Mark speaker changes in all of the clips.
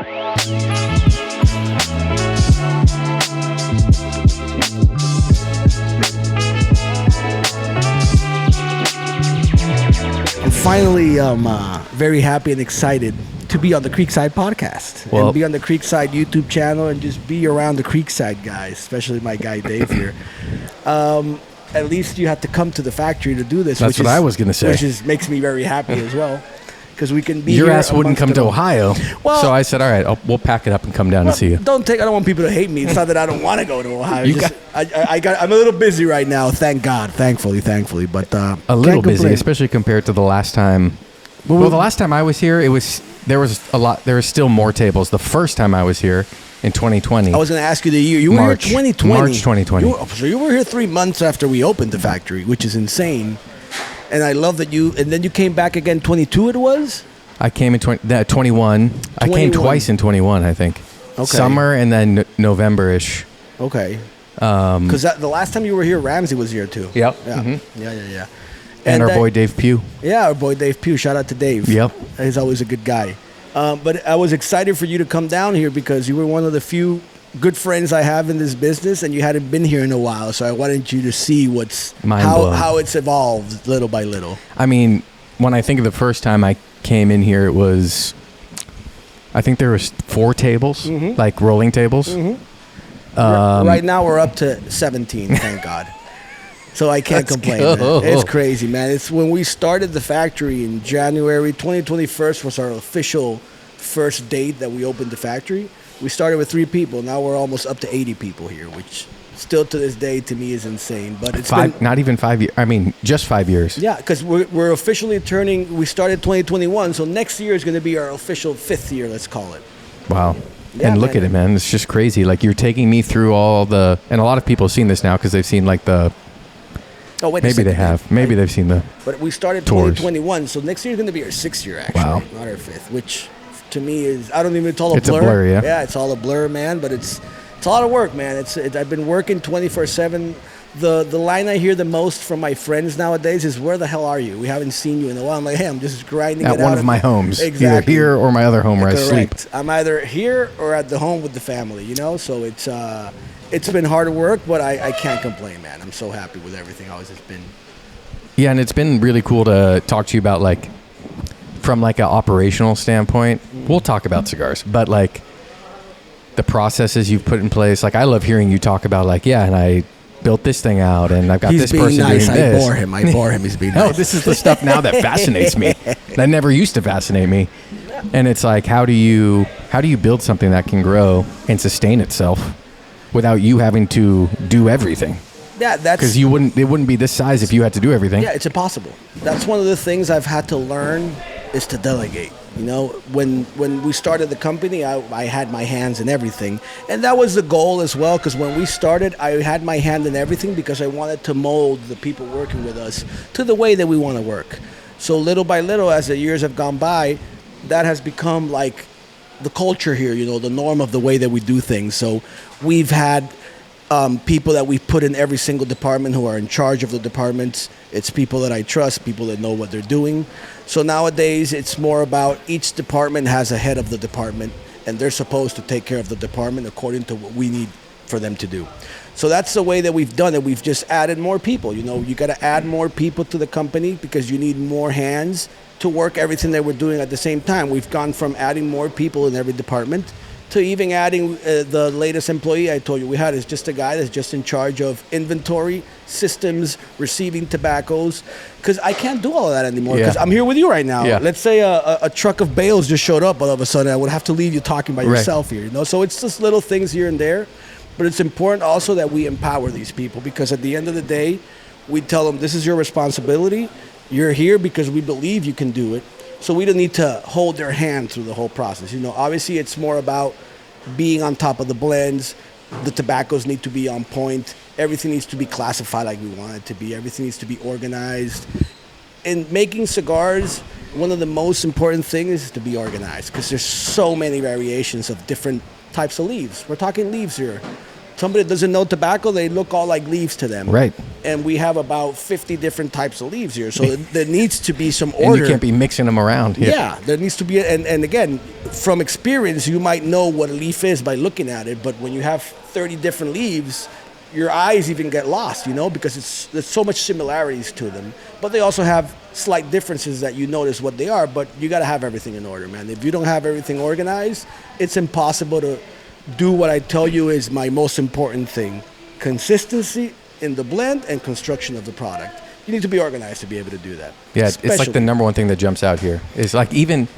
Speaker 1: I'm finally very happy and excited to be on the Creekside podcast and be on the Creekside YouTube channel and just be around the Creekside guys, especially my guy Dave here. At least you had to come to the factory to do this.
Speaker 2: That's what I was going to say.
Speaker 1: Which makes me very happy as well. Because we can be
Speaker 2: Your
Speaker 1: here
Speaker 2: ass wouldn't come to Ohio.
Speaker 1: Well,
Speaker 2: so I said, all right, we'll pack it up and come down and see you.
Speaker 1: I don't want people to hate me. It's not that I don't want to go to Ohio. I'm a little busy right now, thank God. Thankfully. But
Speaker 2: a little busy, especially compared to the last time. Well, the last time I was here, there was still more tables. The first time I was here in 2020.
Speaker 1: I was going to ask you the year. You were here in 2020.
Speaker 2: March 2020.
Speaker 1: So you were here 3 months after we opened the factory, which is insane. And I love that and then you came back again 22 it was?
Speaker 2: I came in 21. I came twice in 21, I think. Okay. Summer and then November-ish.
Speaker 1: Okay. Because the last time you were here, Ramsey was here too.
Speaker 2: Yep.
Speaker 1: Yeah.
Speaker 2: Mm-hmm.
Speaker 1: Yeah.
Speaker 2: And our boy Dave Pugh.
Speaker 1: Yeah, our boy Dave Pugh. Shout out to Dave.
Speaker 2: Yep.
Speaker 1: He's always a good guy. But I was excited for you to come down here because you were one of the few good friends I have in this business, and you hadn't been here in a while, so I wanted you to see how it's evolved little by little.
Speaker 2: I mean, when I think of the first time I came in here, I think there was 4 tables, like rolling tables.
Speaker 1: Mm-hmm. Right now we're up to 17, thank God. So I can't complain. It's crazy, man. It's when we started the factory in January 2021 was our official first date that we opened the factory. We started with 3 people. Now we're almost up to 80 people here, which still to this day to me is insane. But it's
Speaker 2: not even 5 years. I mean, just 5 years.
Speaker 1: Yeah, because we're officially we started 2021, so next year is going to be our official 5th year, let's call it.
Speaker 2: Wow.
Speaker 1: Yeah,
Speaker 2: and look at it, man. It's just crazy. Like, you're taking me through and a lot of people have seen this now because they've seen like the...
Speaker 1: Oh, wait
Speaker 2: maybe they have. Maybe they've seen the
Speaker 1: But we started
Speaker 2: tours.
Speaker 1: 2021, so next year is going to be our 6th year, actually.
Speaker 2: Wow.
Speaker 1: Not our 5th, which... to me is it's all a blur.
Speaker 2: It's a blur, yeah.
Speaker 1: Yeah, it's all a blur, man. But it's a lot of work, man. I've been working 24/7. The line I hear the most from my friends nowadays is, "Where the hell are you? We haven't seen you in a while." I'm like, "Hey, I'm just grinding
Speaker 2: at
Speaker 1: it out
Speaker 2: one of my homes,
Speaker 1: exactly.
Speaker 2: Either here or my other home where
Speaker 1: Correct.
Speaker 2: I sleep.
Speaker 1: I'm either here or at the home with the family, So it's been hard work, but I can't complain, man. I'm so happy with everything. How it's been.
Speaker 2: Yeah, and it's been really cool to talk to you about from an operational standpoint. We'll talk about cigars, but the processes you've put in place. I love hearing you talk about and I built this thing out and I've got this person
Speaker 1: nice.
Speaker 2: doing this.
Speaker 1: I bore him. He's being nice.
Speaker 2: No, this is the stuff now that fascinates me. That never used to fascinate me. And it's how do you build something that can grow and sustain itself without you having to do everything?
Speaker 1: Yeah, because
Speaker 2: it wouldn't be this size if you had to do everything.
Speaker 1: Yeah, it's impossible. That's one of the things I've had to learn is to delegate. When we started the company, I had my hands in everything, and that was the goal as well. Because when we started, I had my hand in everything because I wanted to mold the people working with us to the way that we want to work. So little by little, as the years have gone by, that has become the culture here. The norm of the way that we do things. So we've had. People that we've put in every single department who are in charge of the departments. It's people that I trust, people that know what they're doing. So nowadays, it's more about each department has a head of the department, and they're supposed to take care of the department according to what we need for them to do. So that's the way that we've done it. We've just added more people. You got to add more people to the company because you need more hands to work everything that we're doing at the same time. We've gone from adding more people in every department to even adding the latest employee I told you we had is just a guy that's just in charge of inventory, systems, receiving tobaccos. Because I can't do all of that anymore because I'm here with you right now.
Speaker 2: Yeah.
Speaker 1: Let's say a truck of bales just showed up all of a sudden. I would have to leave you talking by yourself here. So it's just little things here and there. But it's important also that we empower these people because at the end of the day, we tell them this is your responsibility. You're here because we believe you can do it. So we don't need to hold their hand through the whole process. Obviously it's more about being on top of the blends. The tobaccos need to be on point. Everything needs to be classified like we want it to be. Everything needs to be organized. In making cigars, one of the most important things is to be organized because there's so many variations of different types of leaves. We're talking leaves here. somebody that doesn't know tobacco, they look all like leaves to them.
Speaker 2: Right.
Speaker 1: And we have about 50 different types of leaves here. So there needs to be some order.
Speaker 2: And you can't be mixing them around here.
Speaker 1: Yeah, there needs to be, and again, from experience, you might know what a leaf is by looking at it, but when you have 30 different leaves, your eyes even get lost, because there's so much similarities to them. But they also have slight differences that you notice what they are, but you got to have everything in order, man. If you don't have everything organized, it's impossible to do what I tell you is my most important thing: consistency in the blend and construction of the product. You need to be organized to be able to do that.
Speaker 2: Yeah, it's like the number one thing that jumps out here. It's like, even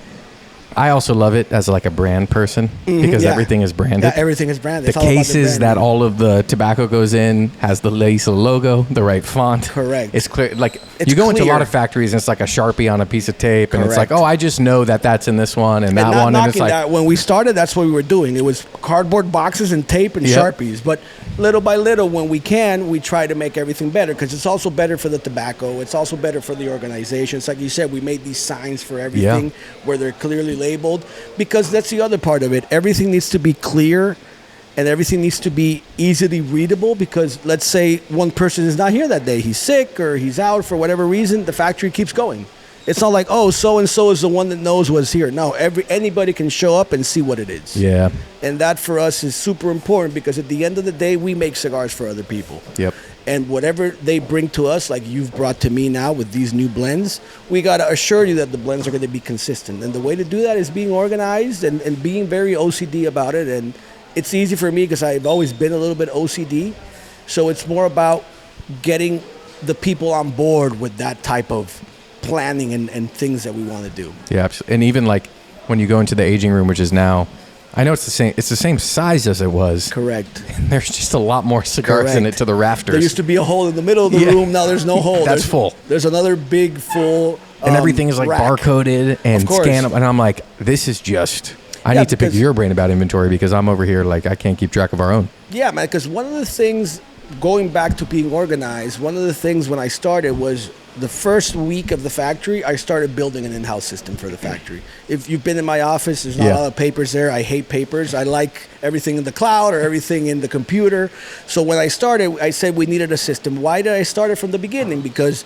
Speaker 2: I also love it as like a brand person, because everything is branded.
Speaker 1: Yeah, everything is branded.
Speaker 2: The cases that all of the tobacco goes in has the Isla logo, the right font.
Speaker 1: Correct.
Speaker 2: It's clear. Like,
Speaker 1: It's
Speaker 2: you go into a
Speaker 1: clear.
Speaker 2: lot of factories and it's like a Sharpie on a piece of tape, and it's like,
Speaker 1: Correct.
Speaker 2: oh, I just know that that's in this one and that
Speaker 1: not
Speaker 2: one, and it's
Speaker 1: knocking
Speaker 2: like,
Speaker 1: that. When we started, that's what we were doing. It was cardboard boxes and tape and
Speaker 2: Yep.
Speaker 1: Sharpies. But little by little, when we can, we try to make everything better, because it's also better for the tobacco. It's also better for the organization. It's like you said, we made these signs for everything where they're clearly labeled, because that's the other part of it. Everything needs to be clear and everything needs to be easily readable, because let's say one person is not here that day. He's sick or he's out for whatever reason. The factory keeps going. It's not like, oh, so-and-so is the one that knows what's here. No, anybody can show up and see what it is.
Speaker 2: yeah,
Speaker 1: And that for us is super important, because at the end of the day, we make cigars for other people.
Speaker 2: yep.
Speaker 1: And whatever they bring to us, like you've brought to me now with these new blends, we got to assure you that the blends are going to be consistent. And the way to do that is being organized and being very OCD about it. And it's easy for me because I've always been a little bit OCD. So it's more about getting the people on board with that type of planning and things that we want to do.
Speaker 2: Yeah, absolutely. And even like when you go into the aging room, which is now, I know it's the same size as it was.
Speaker 1: Correct.
Speaker 2: And there's just a lot more cigars in it to the rafters.
Speaker 1: There used to be a hole in the middle of the room. Now there's no hole.
Speaker 2: That's full.
Speaker 1: There's another big full
Speaker 2: And everything is like
Speaker 1: rack.
Speaker 2: barcoded and
Speaker 1: Of course.
Speaker 2: scan them. And I'm like, this is just, I
Speaker 1: Yeah,
Speaker 2: need to pick
Speaker 1: because-
Speaker 2: your brain about inventory, because I'm over here like I can't keep track of our own.
Speaker 1: Yeah, man, because one of the things, going back to being organized, one of the things when I started was the first week of the factory, I started building an in-house system for the factory. If you've been in my office, there's not a lot of papers there. I hate papers. I like everything in the cloud or everything in the computer. So when I started, I said we needed a system. Why did I start it from the beginning? Because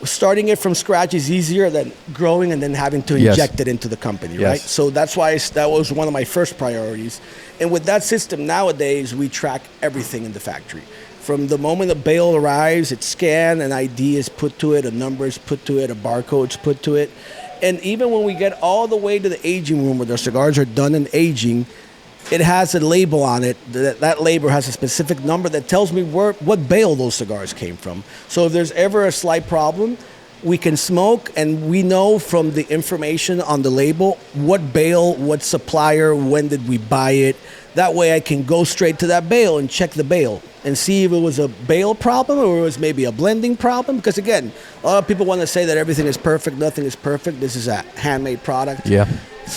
Speaker 1: starting it from scratch is easier than growing and then having to
Speaker 2: Yes.
Speaker 1: inject it into the company,
Speaker 2: Yes.
Speaker 1: right? So that's why that was one of my first priorities. And with that system nowadays, we track everything in the factory. From the moment a bale arrives, it's scanned, an ID is put to it, a number is put to it, a barcode's put to it. And even when we get all the way to the aging room where the cigars are done and aging, it has a label on it. That label has a specific number that tells me what bale those cigars came from. So if there's ever a slight problem, we can smoke, and we know from the information on the label what bale, what supplier, when did we buy it. That way I can go straight to that bale and check the bale and see if it was a bale problem or it was maybe a blending problem. Because again, a lot of people want to say that everything is perfect. Nothing is perfect. This is a handmade product.
Speaker 2: Yeah.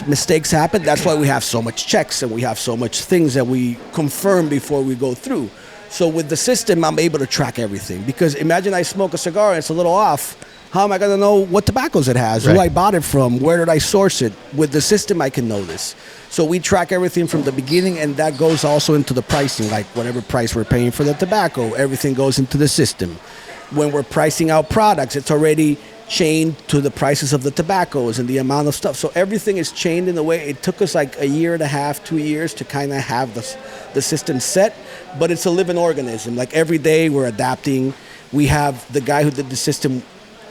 Speaker 1: Mistakes happen. That's why we have so much checks and we have so much things that we confirm before we go through. So with the system, I'm able to track everything. Because imagine I smoke a cigar and it's a little off. How am I going to know what tobaccos it has, who
Speaker 2: Right.
Speaker 1: I bought it from, where did I source it? With the system, I can know this. So we track everything from the beginning, and that goes also into the pricing, like whatever price we're paying for the tobacco, everything goes into the system. When we're pricing out products, it's already chained to the prices of the tobaccos and the amount of stuff. So everything is chained in a way. It took us like a year and a half, 2 years to kind of have the system set, but it's a living organism. Like every day we're adapting. We have the guy who did the system,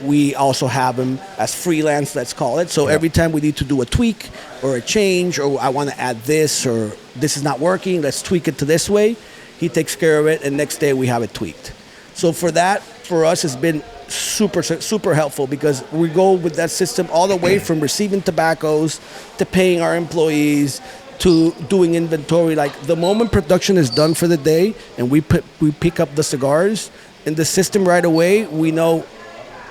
Speaker 1: we also have him as freelance, let's call it. So every time we need to do a tweak or a change, or I want to add this, or this is not working, let's tweak it to this way, he takes care of it, and next day we have it tweaked. So for that, for us, it's been super helpful, because we go with that system all the way from receiving tobaccos to paying our employees to doing inventory. Like the moment production is done for the day and we pick up the cigars in the system right away, we know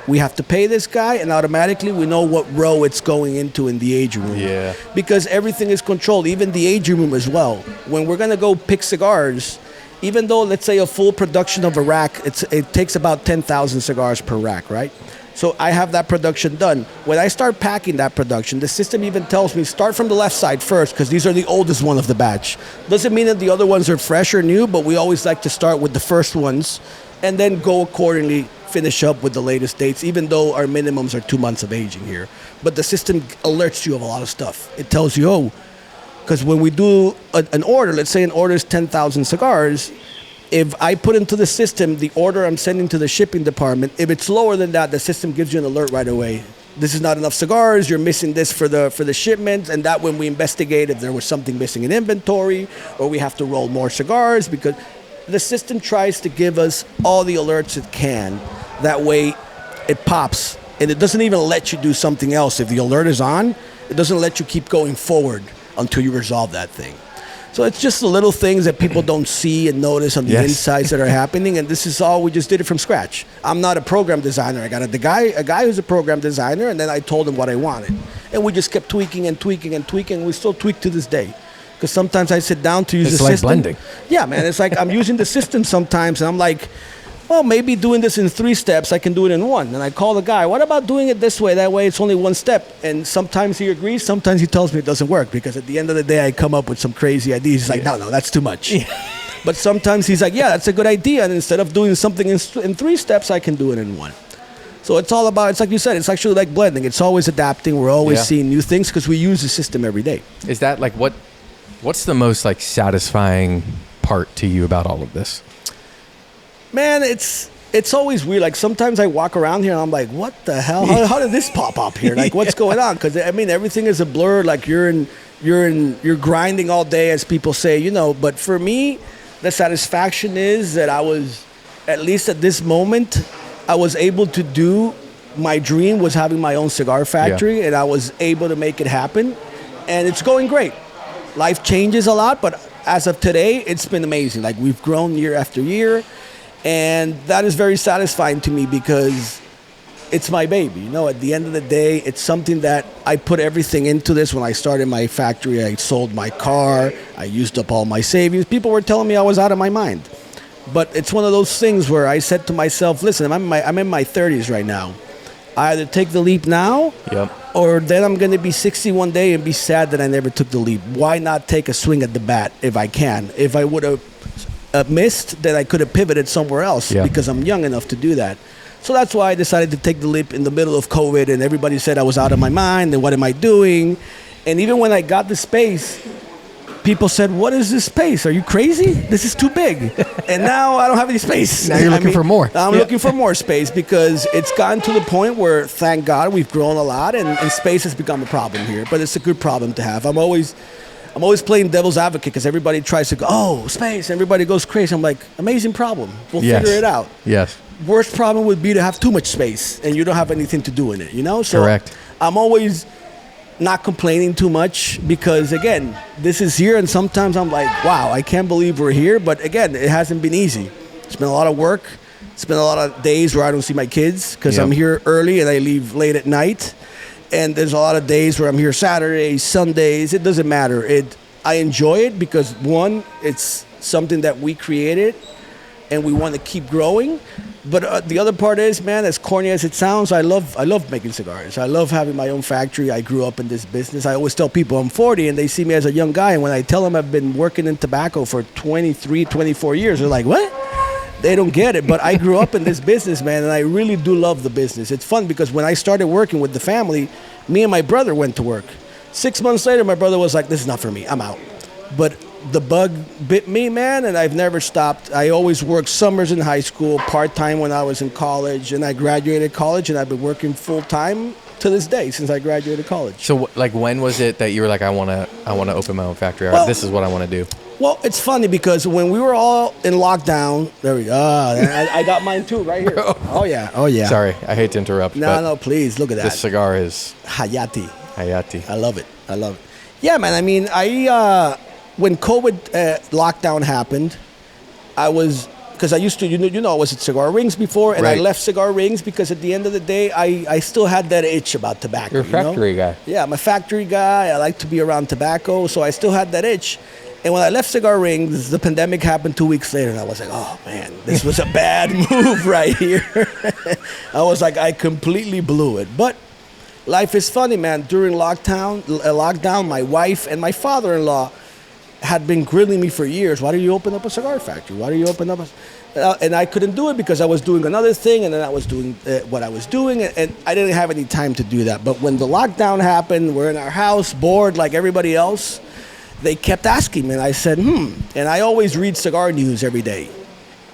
Speaker 1: we have to pay this guy, and automatically we know what row it's going into in the aging room.
Speaker 2: Yeah.
Speaker 1: Because everything is controlled, even the aging room as well. When we're going to go pick cigars, even though, let's say, a full production of a rack, it takes about 10,000 cigars per rack, right? So I have that production done. When I start packing that production, the system even tells me start from the left side first because these are the oldest one of the batch. Doesn't mean that the other ones are fresh or new, but we always like to start with the first ones and then go accordingly, finish up with the latest dates, even though our minimums are 2 months of aging here. But the system alerts you of a lot of stuff. It tells you, oh, because when we do an order, let's say an order is 10,000 cigars, if I put into the system the order I'm sending to the shipping department, if it's lower than that, the system gives you an alert right away. This is not enough cigars. You're missing this for the shipment, and that when we investigate if there was something missing in inventory, or we have to roll more cigars, because the system tries to give us all the alerts it can. That way, it pops, and it doesn't even let you do something else. If the alert is on, it doesn't let you keep going forward until you resolve that thing. So it's just the little things that people don't see and notice on the insides that are happening, and this is all, we just did it from scratch. I'm not a program designer. I got a guy who's a program designer, and then I told him what I wanted. And we just kept tweaking and tweaking and tweaking, and we still tweak to this day. Because sometimes I sit down to use the system. It's like
Speaker 2: blending.
Speaker 1: Yeah, man. It's like I'm using the system sometimes, and I'm like, well, maybe doing this in 3 steps, I can do it in 1. And I call the guy, what about doing it this way? That way it's only 1 step. And sometimes he agrees, sometimes he tells me it doesn't work, because at the end of the day, I come up with some crazy ideas. He's like, no, that's too much. But sometimes he's like, yeah, that's a good idea. And instead of doing something in 3 steps, I can do it in 1. So it's all about, it's like you said, it's actually like blending. It's always adapting. We're always seeing new things because we use the system every day.
Speaker 2: Is that like, what's the most like satisfying part to you about all of this?
Speaker 1: Man, it's always weird. Like sometimes I walk around here and I'm like, what the hell? How did this pop up here? Like what's going on? Because I mean, everything is a blur. Like you're grinding all day, as people say, you know. But for me, the satisfaction is that I was, at least at this moment, I was able to do, my dream was having my own cigar factory, and I was able to make it happen. And it's going great. Life changes a lot, but as of today, it's been amazing. Like we've grown year after year. And that is very satisfying to me because it's my baby. You know, at the end of the day, it's something that I put everything into this. When I started my factory, I sold my car. I used up all my savings. People were telling me I was out of my mind. But it's one of those things where I said to myself, listen, I'm in my 30s right now. I either take the leap now, or then I'm going to be 60 one day and be sad that I never took the leap. Why not take a swing at the bat if I can? If I would have missed, that I could have pivoted somewhere else because I'm young enough to do that. So that's why I decided to take the leap in the middle of COVID, and everybody said I was out of my mind and what am I doing? And even when I got the space, people said, what is this space? Are you crazy? This is too big. And now I don't have any space.
Speaker 2: Now you're looking for more.
Speaker 1: I'm looking for more space because it's gotten to the point where, thank God, we've grown a lot and space has become a problem here. But it's a good problem to have. I'm always playing devil's advocate because everybody tries to go, oh, space. Everybody goes crazy. I'm like, amazing problem. We'll figure it out.
Speaker 2: Yes.
Speaker 1: Worst problem would be to have too much space and you don't have anything to do in it, you know? So
Speaker 2: correct.
Speaker 1: I'm always not complaining too much because, again, this is here and sometimes I'm like, wow, I can't believe we're here. But, again, it hasn't been easy. It's been a lot of work. It's been a lot of days where I don't see my kids because I'm here early and I leave late at night. And there's a lot of days where I'm here Saturdays, Sundays. It doesn't matter. I enjoy it because, one, it's something that we created and we want to keep growing. But the other part is, man, as corny as it sounds, I love making cigars. I love having my own factory. I grew up in this business. I always tell people I'm 40 and they see me as a young guy. And when I tell them I've been working in tobacco for 23, 24 years, they're like, what? They don't get it, but I grew up in this business, man, and I really do love the business. It's fun because when I started working with the family, me and my brother went to work. 6 months later, my brother was like, this is not for me. I'm out. But the bug bit me, man, and I've never stopped. I always worked summers in high school, part-time when I was in college, and I graduated college, and I've been working full-time to this day since I graduated college.
Speaker 2: So, like, when was it that you were like, I want to open my own factory? Well, this is what I want to do.
Speaker 1: Well, it's funny because when we were all in lockdown, there we go. I got mine too, right here. Oh yeah.
Speaker 2: Sorry, I hate to interrupt.
Speaker 1: No, please look at that.
Speaker 2: This cigar is
Speaker 1: Hayati.
Speaker 2: I
Speaker 1: love it. Yeah, man. I mean, when COVID lockdown happened, because I used to, I was at Cigar Rings before, and I left Cigar Rings because at the end of the day, I still had that itch about tobacco.
Speaker 2: You're a factory guy.
Speaker 1: Yeah, I'm a factory guy. I like to be around tobacco, so I still had that itch. And when I left Cigar Rings, the pandemic happened 2 weeks later, and I was like, oh man, this was a bad move right here. I was like, I completely blew it. But life is funny, man. During lockdown, my wife and my father-in-law had been grilling me for years. Why do you open up a cigar factory? Why do you open up and I couldn't do it because I was doing another thing, and then I was doing what I was doing, and I didn't have any time to do that. But when the lockdown happened, we're in our house, bored like everybody else. They kept asking me, and I said, And I always read cigar news every day.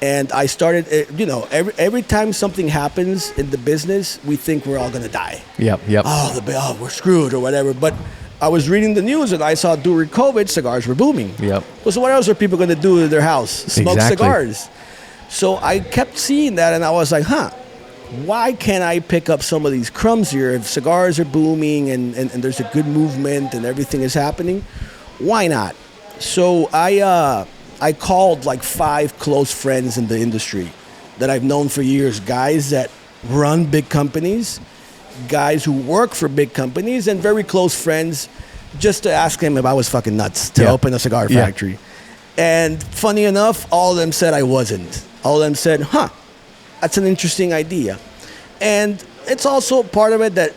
Speaker 1: And I started, every time something happens in the business, we think we're all going to die.
Speaker 2: Yep.
Speaker 1: Oh, we're screwed or whatever. But I was reading the news, and I saw during COVID, cigars were booming.
Speaker 2: Yep.
Speaker 1: So what else are people going to do in their house? Smoke
Speaker 2: Exactly.
Speaker 1: cigars. So I kept seeing that, and I was like, why can't I pick up some of these crumbs here? If cigars are booming and there's a good movement and everything is happening, why not? So I called like 5 close friends in the industry that I've known for years, guys that run big companies, guys who work for big companies, and very close friends, just to ask them if I was fucking nuts to open a cigar factory. And funny enough, all of them said I wasn't. All of them said, that's an interesting idea. And it's also part of it that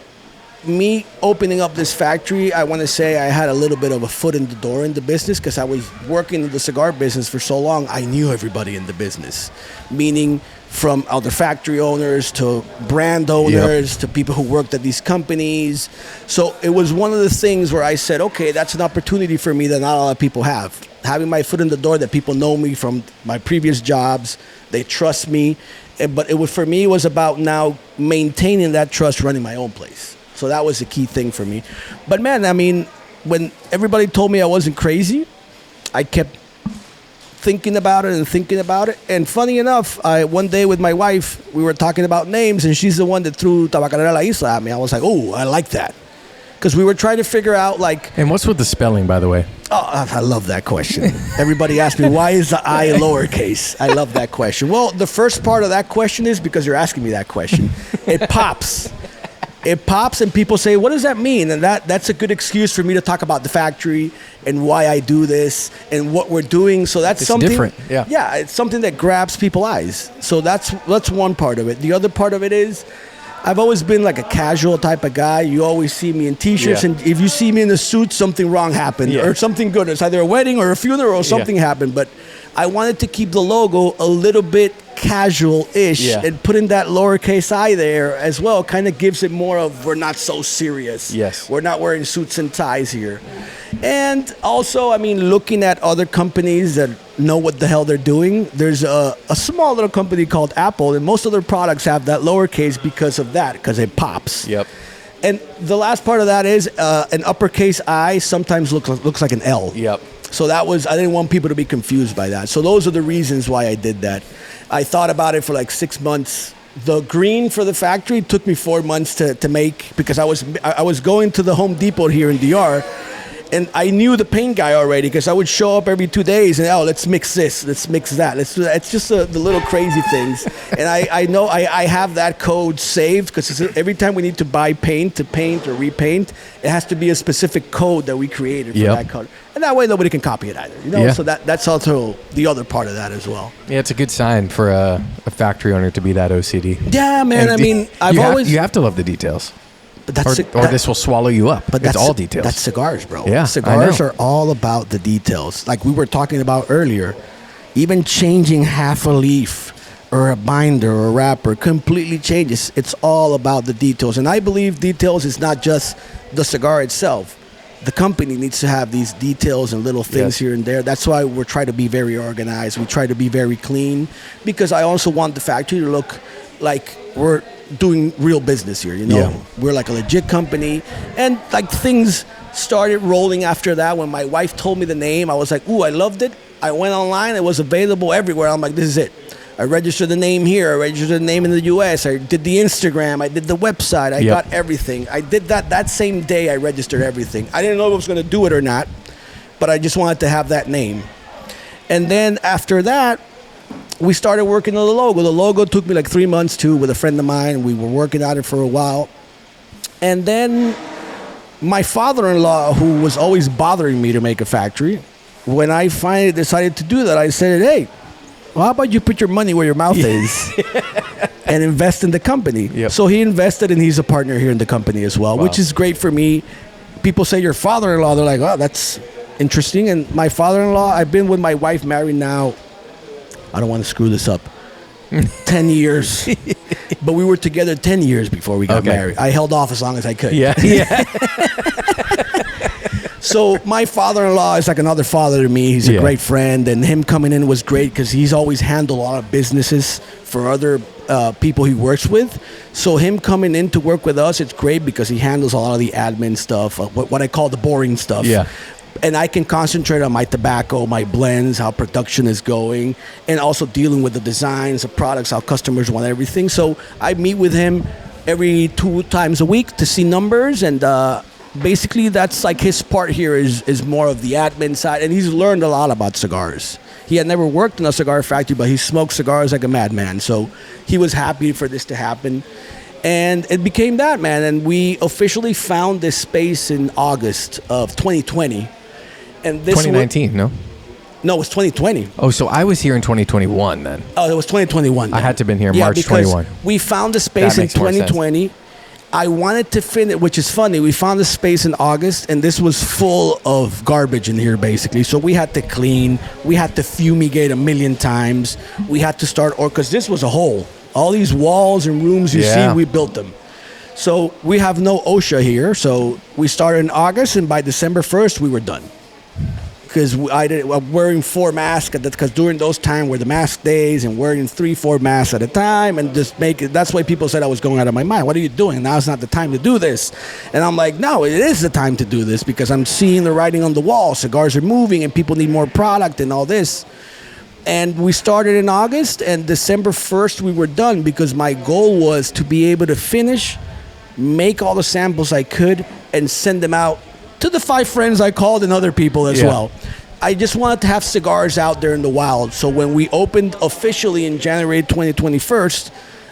Speaker 1: me opening up this factory, I want to say I had a little bit of a foot in the door in the business because I was working in the cigar business for so long. I knew everybody in the business, meaning from other factory owners to brand owners to people who worked at these companies. So it was one of the things where I said, okay, that's an opportunity for me that not a lot of people have. Having my foot in the door, that people know me from my previous jobs, they trust me. But for me, it was about now maintaining that trust running my own place. So that was the key thing for me. But man, I mean, when everybody told me I wasn't crazy, I kept thinking about it. And funny enough, one day with my wife, we were talking about names, and she's the one that threw Tabacalera La Isla at me. I was like, oh, I like that. Because we were trying to figure out like...
Speaker 2: And what's with the spelling, by the way?
Speaker 1: Oh, I love that question. Everybody asks me, why is the I lowercase? I love that question. Well, the first part of that question is because you're asking me that question. It pops. It pops, and people say, what does that mean? And that's a good excuse for me to talk about the factory and why I do this and what we're doing. So that's something
Speaker 2: different.
Speaker 1: Yeah, it's something that grabs people's eyes. So that's one part of it. The other part of it is I've always been like a casual type of guy. You always see me in T-shirts, and if you see me in a suit, something wrong happened or something good. It's either a wedding or a funeral or something happened. But I wanted to keep the logo a little bit casual-ish, and putting that lowercase I there as well kind of gives it more of, we're not so serious.
Speaker 2: Yes.
Speaker 1: We're not wearing suits and ties here. And also, I mean, looking at other companies that know what the hell they're doing, there's a small little company called Apple, and most of their products have that lowercase because of that, because it pops.
Speaker 2: Yep.
Speaker 1: And the last part of that is an uppercase I sometimes looks like an L.
Speaker 2: Yep.
Speaker 1: So I didn't want people to be confused by that. So those are the reasons why I did that. I thought about it for like 6 months. The green for the factory took me 4 months to make, because I was going to the Home Depot here in DR, and I knew the paint guy already because I would show up every 2 days and, let's mix this, let's mix that. Let's do that. It's just the little crazy things. And I know I have that code saved because every time we need to buy paint to paint or repaint, it has to be a specific code that we created for that color. And that way nobody can copy it either. So that's also the other part of that as well.
Speaker 2: Yeah, it's a good sign for a factory owner to be that OCD.
Speaker 1: Yeah, man.
Speaker 2: And
Speaker 1: I mean,
Speaker 2: you have to love the details.
Speaker 1: But
Speaker 2: or this will swallow you up. But it's all details.
Speaker 1: That's cigars, bro.
Speaker 2: Yeah,
Speaker 1: cigars are all about the details. Like we were talking about earlier, even changing half a leaf or a binder or a wrapper completely changes. It's all about the details. And I believe details is not just the cigar itself. The company needs to have these details and little things here and there. That's why we're trying to be very organized. We try to be very clean, because I also want the factory to look like we're doing real business here. We're like a legit company. And like things started rolling after that. When my wife told me the name, I was like, ooh, I loved it. I went online. It was available everywhere. I'm like, this is it. I registered the name here. I registered the name in the U.S. I did the Instagram. I did the website. I got everything. I did that same day. I registered everything. I didn't know if I was going to do it or not, but I just wanted to have that name. And then after that, we started working on the logo. The logo took me like 3 months too, with a friend of mine. We were working on it for a while. And then my father-in-law, who was always bothering me to make a factory, when I finally decided to do that, I said, hey, well, how about you put your money where your mouth is and invest in the company?
Speaker 2: Yep.
Speaker 1: So he invested, and he's a partner here in the company as well, which is great for me. People say your father-in-law, they're like, oh, that's interesting. And my father-in-law, I've been with my wife married now, I don't want to screw this up, 10 years. But we were together 10 years before we got married. I held off as long as I could.
Speaker 2: Yeah.
Speaker 1: So my father-in-law is like another father to me. He's a great friend, and him coming in was great because he's always handled a lot of businesses for other people he works with. So him coming in to work with us, it's great because he handles a lot of the admin stuff, what I call the boring stuff.
Speaker 2: Yeah.
Speaker 1: And I can concentrate on my tobacco, my blends, how production is going, and also dealing with the designs, the products, how customers want everything. So I meet with him every 2 times a week to see numbers, and basically that's like his part here is more of the admin side, and he's learned a lot about cigars. He had never worked in a cigar factory, but he smoked cigars like a madman. So he was happy for this to happen. And it became that, man. And we officially found this space in August of 2020. And this
Speaker 2: 2019, no?
Speaker 1: No, it was 2020.
Speaker 2: Oh, so I was here in 2021 then.
Speaker 1: Oh, it was 2021. Then.
Speaker 2: I had to have been here March 21.
Speaker 1: We found the space in 2020. I wanted to finish, which is funny. We found the space in August, and this was full of garbage in here, basically. So we had to clean. We had to fumigate 1,000,000 times. We had to start, because this was a hole. All these walls and rooms you see, we built them. So we have no OSHA here. So we started in August, and by December 1st, we were done. Because I'm wearing 4 masks, because during those times were the mask days, and wearing 3-4 masks at a time, and just make it. That's why people said I was going out of my mind. What are you doing? Now's not the time to do this. And I'm like, no, it is the time to do this, because I'm seeing the writing on the wall. Cigars are moving, and people need more product and all this. And we started in August, and December 1st we were done, because my goal was to be able to finish, make all the samples I could, and send them out to the 5 friends I called and other people as well. I just wanted to have cigars out there in the wild. So when we opened officially in January 2021,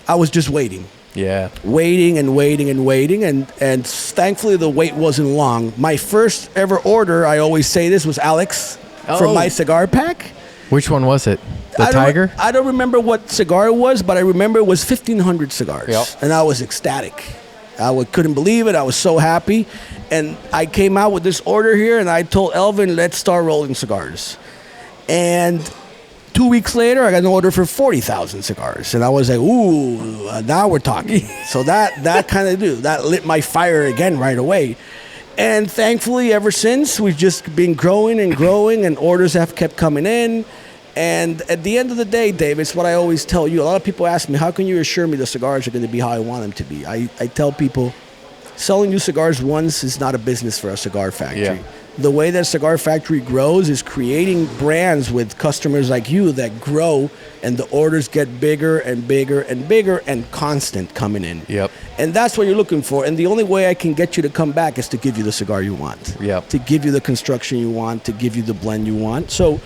Speaker 1: I was just waiting.
Speaker 2: Yeah.
Speaker 1: Waiting and waiting and waiting. And thankfully the wait wasn't long. My first ever order, I always say this, was Alex from my cigar pack.
Speaker 2: Which one was it? The Tiger?
Speaker 1: I don't remember what cigar it was, but I remember it was 1,500 cigars.
Speaker 2: Yep.
Speaker 1: And I was ecstatic. I couldn't believe it. I was so happy. And I came out with this order here, and I told Elvin, let's start rolling cigars. And 2 weeks later, I got an order for 40,000 cigars. And I was like, ooh, now we're talking. So that kind of that lit my fire again right away. And thankfully, ever since, we've just been growing and growing, and orders have kept coming in. And at the end of the day, Dave, it's what I always tell you. A lot of people ask me, how can you assure me the cigars are going to be how I want them to be? I tell people, selling you cigars once is not a business for a cigar factory.
Speaker 2: Yeah.
Speaker 1: The way that cigar factory grows is creating brands with customers like you that grow, and the orders get bigger and bigger and bigger and constant coming in.
Speaker 2: Yep.
Speaker 1: And that's what you're looking for. And the only way I can get you to come back is to give you the cigar you want.
Speaker 2: Yep.
Speaker 1: To give you the construction you want, to give you the blend you want. So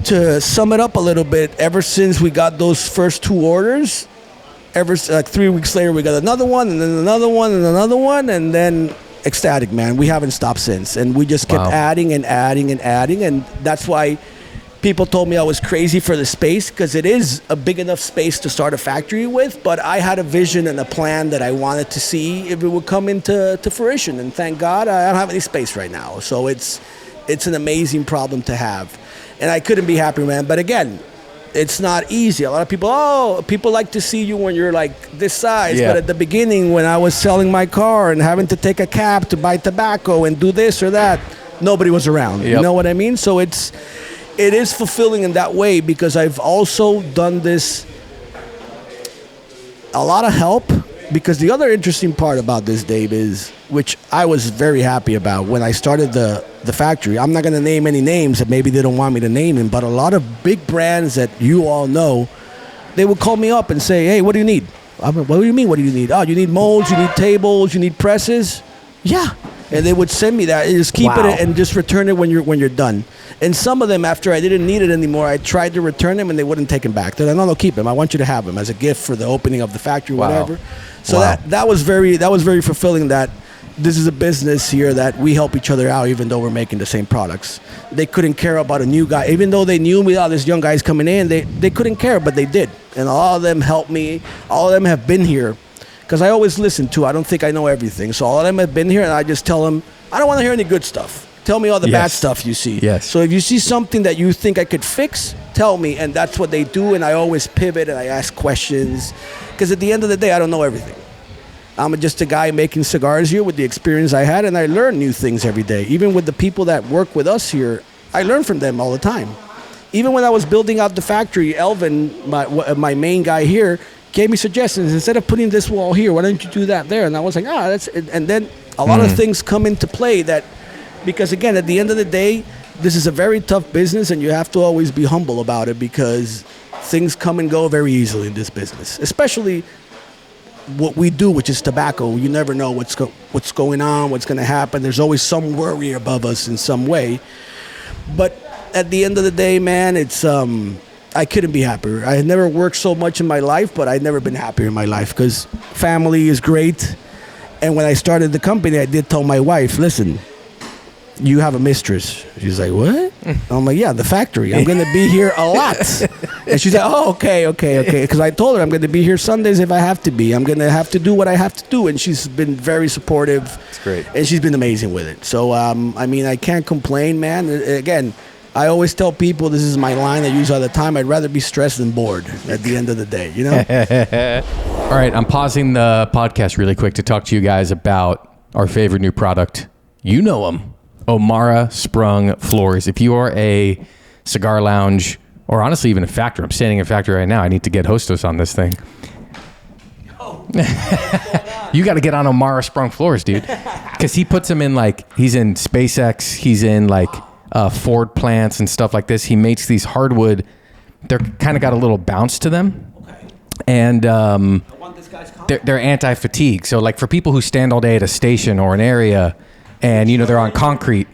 Speaker 1: to sum it up a little bit, ever since we got those first 2 orders, like 3 weeks later, we got another one, and then another one, and another one, and then ecstatic, man. We haven't stopped since, and we just kept adding and adding and adding, and that's why people told me I was crazy for the space, because it is a big enough space to start a factory with, but I had a vision and a plan that I wanted to see if it would come into fruition, and thank God I don't have any space right now. So it's an amazing problem to have. And I couldn't be happier, man. But again, it's not easy. A lot of people like to see you when you're like this size.
Speaker 2: Yeah.
Speaker 1: But at the beginning, when I was selling my car and having to take a cab to buy tobacco and do this or that, nobody was around.
Speaker 2: Yep.
Speaker 1: You know what I mean? So it is fulfilling in that way, because I've also done this a lot of help. Because the other interesting part about this, Dave, is, which I was very happy about when I started the factory. I'm not going to name any names that maybe they don't want me to name them, but a lot of big brands that you all know, they would call me up and say, hey, what do you need? I'm like, what do you mean, what do you need? Oh, you need molds, you need tables, you need presses? Yeah. And they would send me that. Just keep it and just return it when you're done. And some of them, after I didn't need it anymore, I tried to return them and they wouldn't take them back. They're like, no, keep them. I want you to have them as a gift for the opening of the factory, whatever. So that was very fulfilling. That this is a business here that we help each other out, even though we're making the same products. They couldn't care about a new guy, even though they knew me. Oh, this young guy's coming in. They couldn't care, but they did, and all of them helped me. All of them have been here, because I always listen to. I don't think I know everything, so all of them have been here, and I just tell them, I don't want to hear any good stuff. Tell me all the bad stuff you see.
Speaker 2: Yes.
Speaker 1: So if you see something that you think I could fix, tell me, and that's what they do. And I always pivot and I ask questions, because at the end of the day, I don't know everything. I'm just a guy making cigars here with the experience I had, and I learn new things every day. Even with the people that work with us here, I learn from them all the time. Even when I was building out the factory, Elvin, my main guy here, gave me suggestions. Instead of putting this wall here, why don't you do that there? And I was like, that's it. And then a lot of things come into play that, because again, at the end of the day, this is a very tough business, and you have to always be humble about it, because things come and go very easily in this business, especially what we do, which is tobacco. You never know what's going on, what's going to happen. There's always some worry above us in some way. But at the end of the day, man, it's I couldn't be happier. I had never worked so much in my life, but I'd never been happier in my life, because family is great. And when I started the company, I did tell my wife, listen, you have a mistress. She's like, what? I'm like, yeah, the factory. I'm going to be here a lot. And she's like, oh, okay. Because I told her I'm going to be here Sundays if I have to be. I'm going to have to do what I have to do. And she's been very supportive.
Speaker 2: That's great.
Speaker 1: And she's been amazing with it. So, I mean, I can't complain, man. Again, I always tell people, this is my line I use all the time, I'd rather be stressed than bored at the end of the day, you know?
Speaker 2: All right, I'm pausing the podcast really quick to talk to you guys about our favorite new product. You know them. O'Mara Sprung Floors. If you are a cigar lounge, or honestly even a factory, I'm standing in a factory right now. I need to get Hostos on this thing. You got to get on O'Mara Sprung Floors, dude. Because he puts them in, like, he's in SpaceX, he's in, like, Ford plants and stuff like this. He makes these hardwood. They're kind of got a little bounce to them. Okay. And they're anti-fatigue. So, like, for people who stand all day at a station or an area, and, you know, they're on concrete.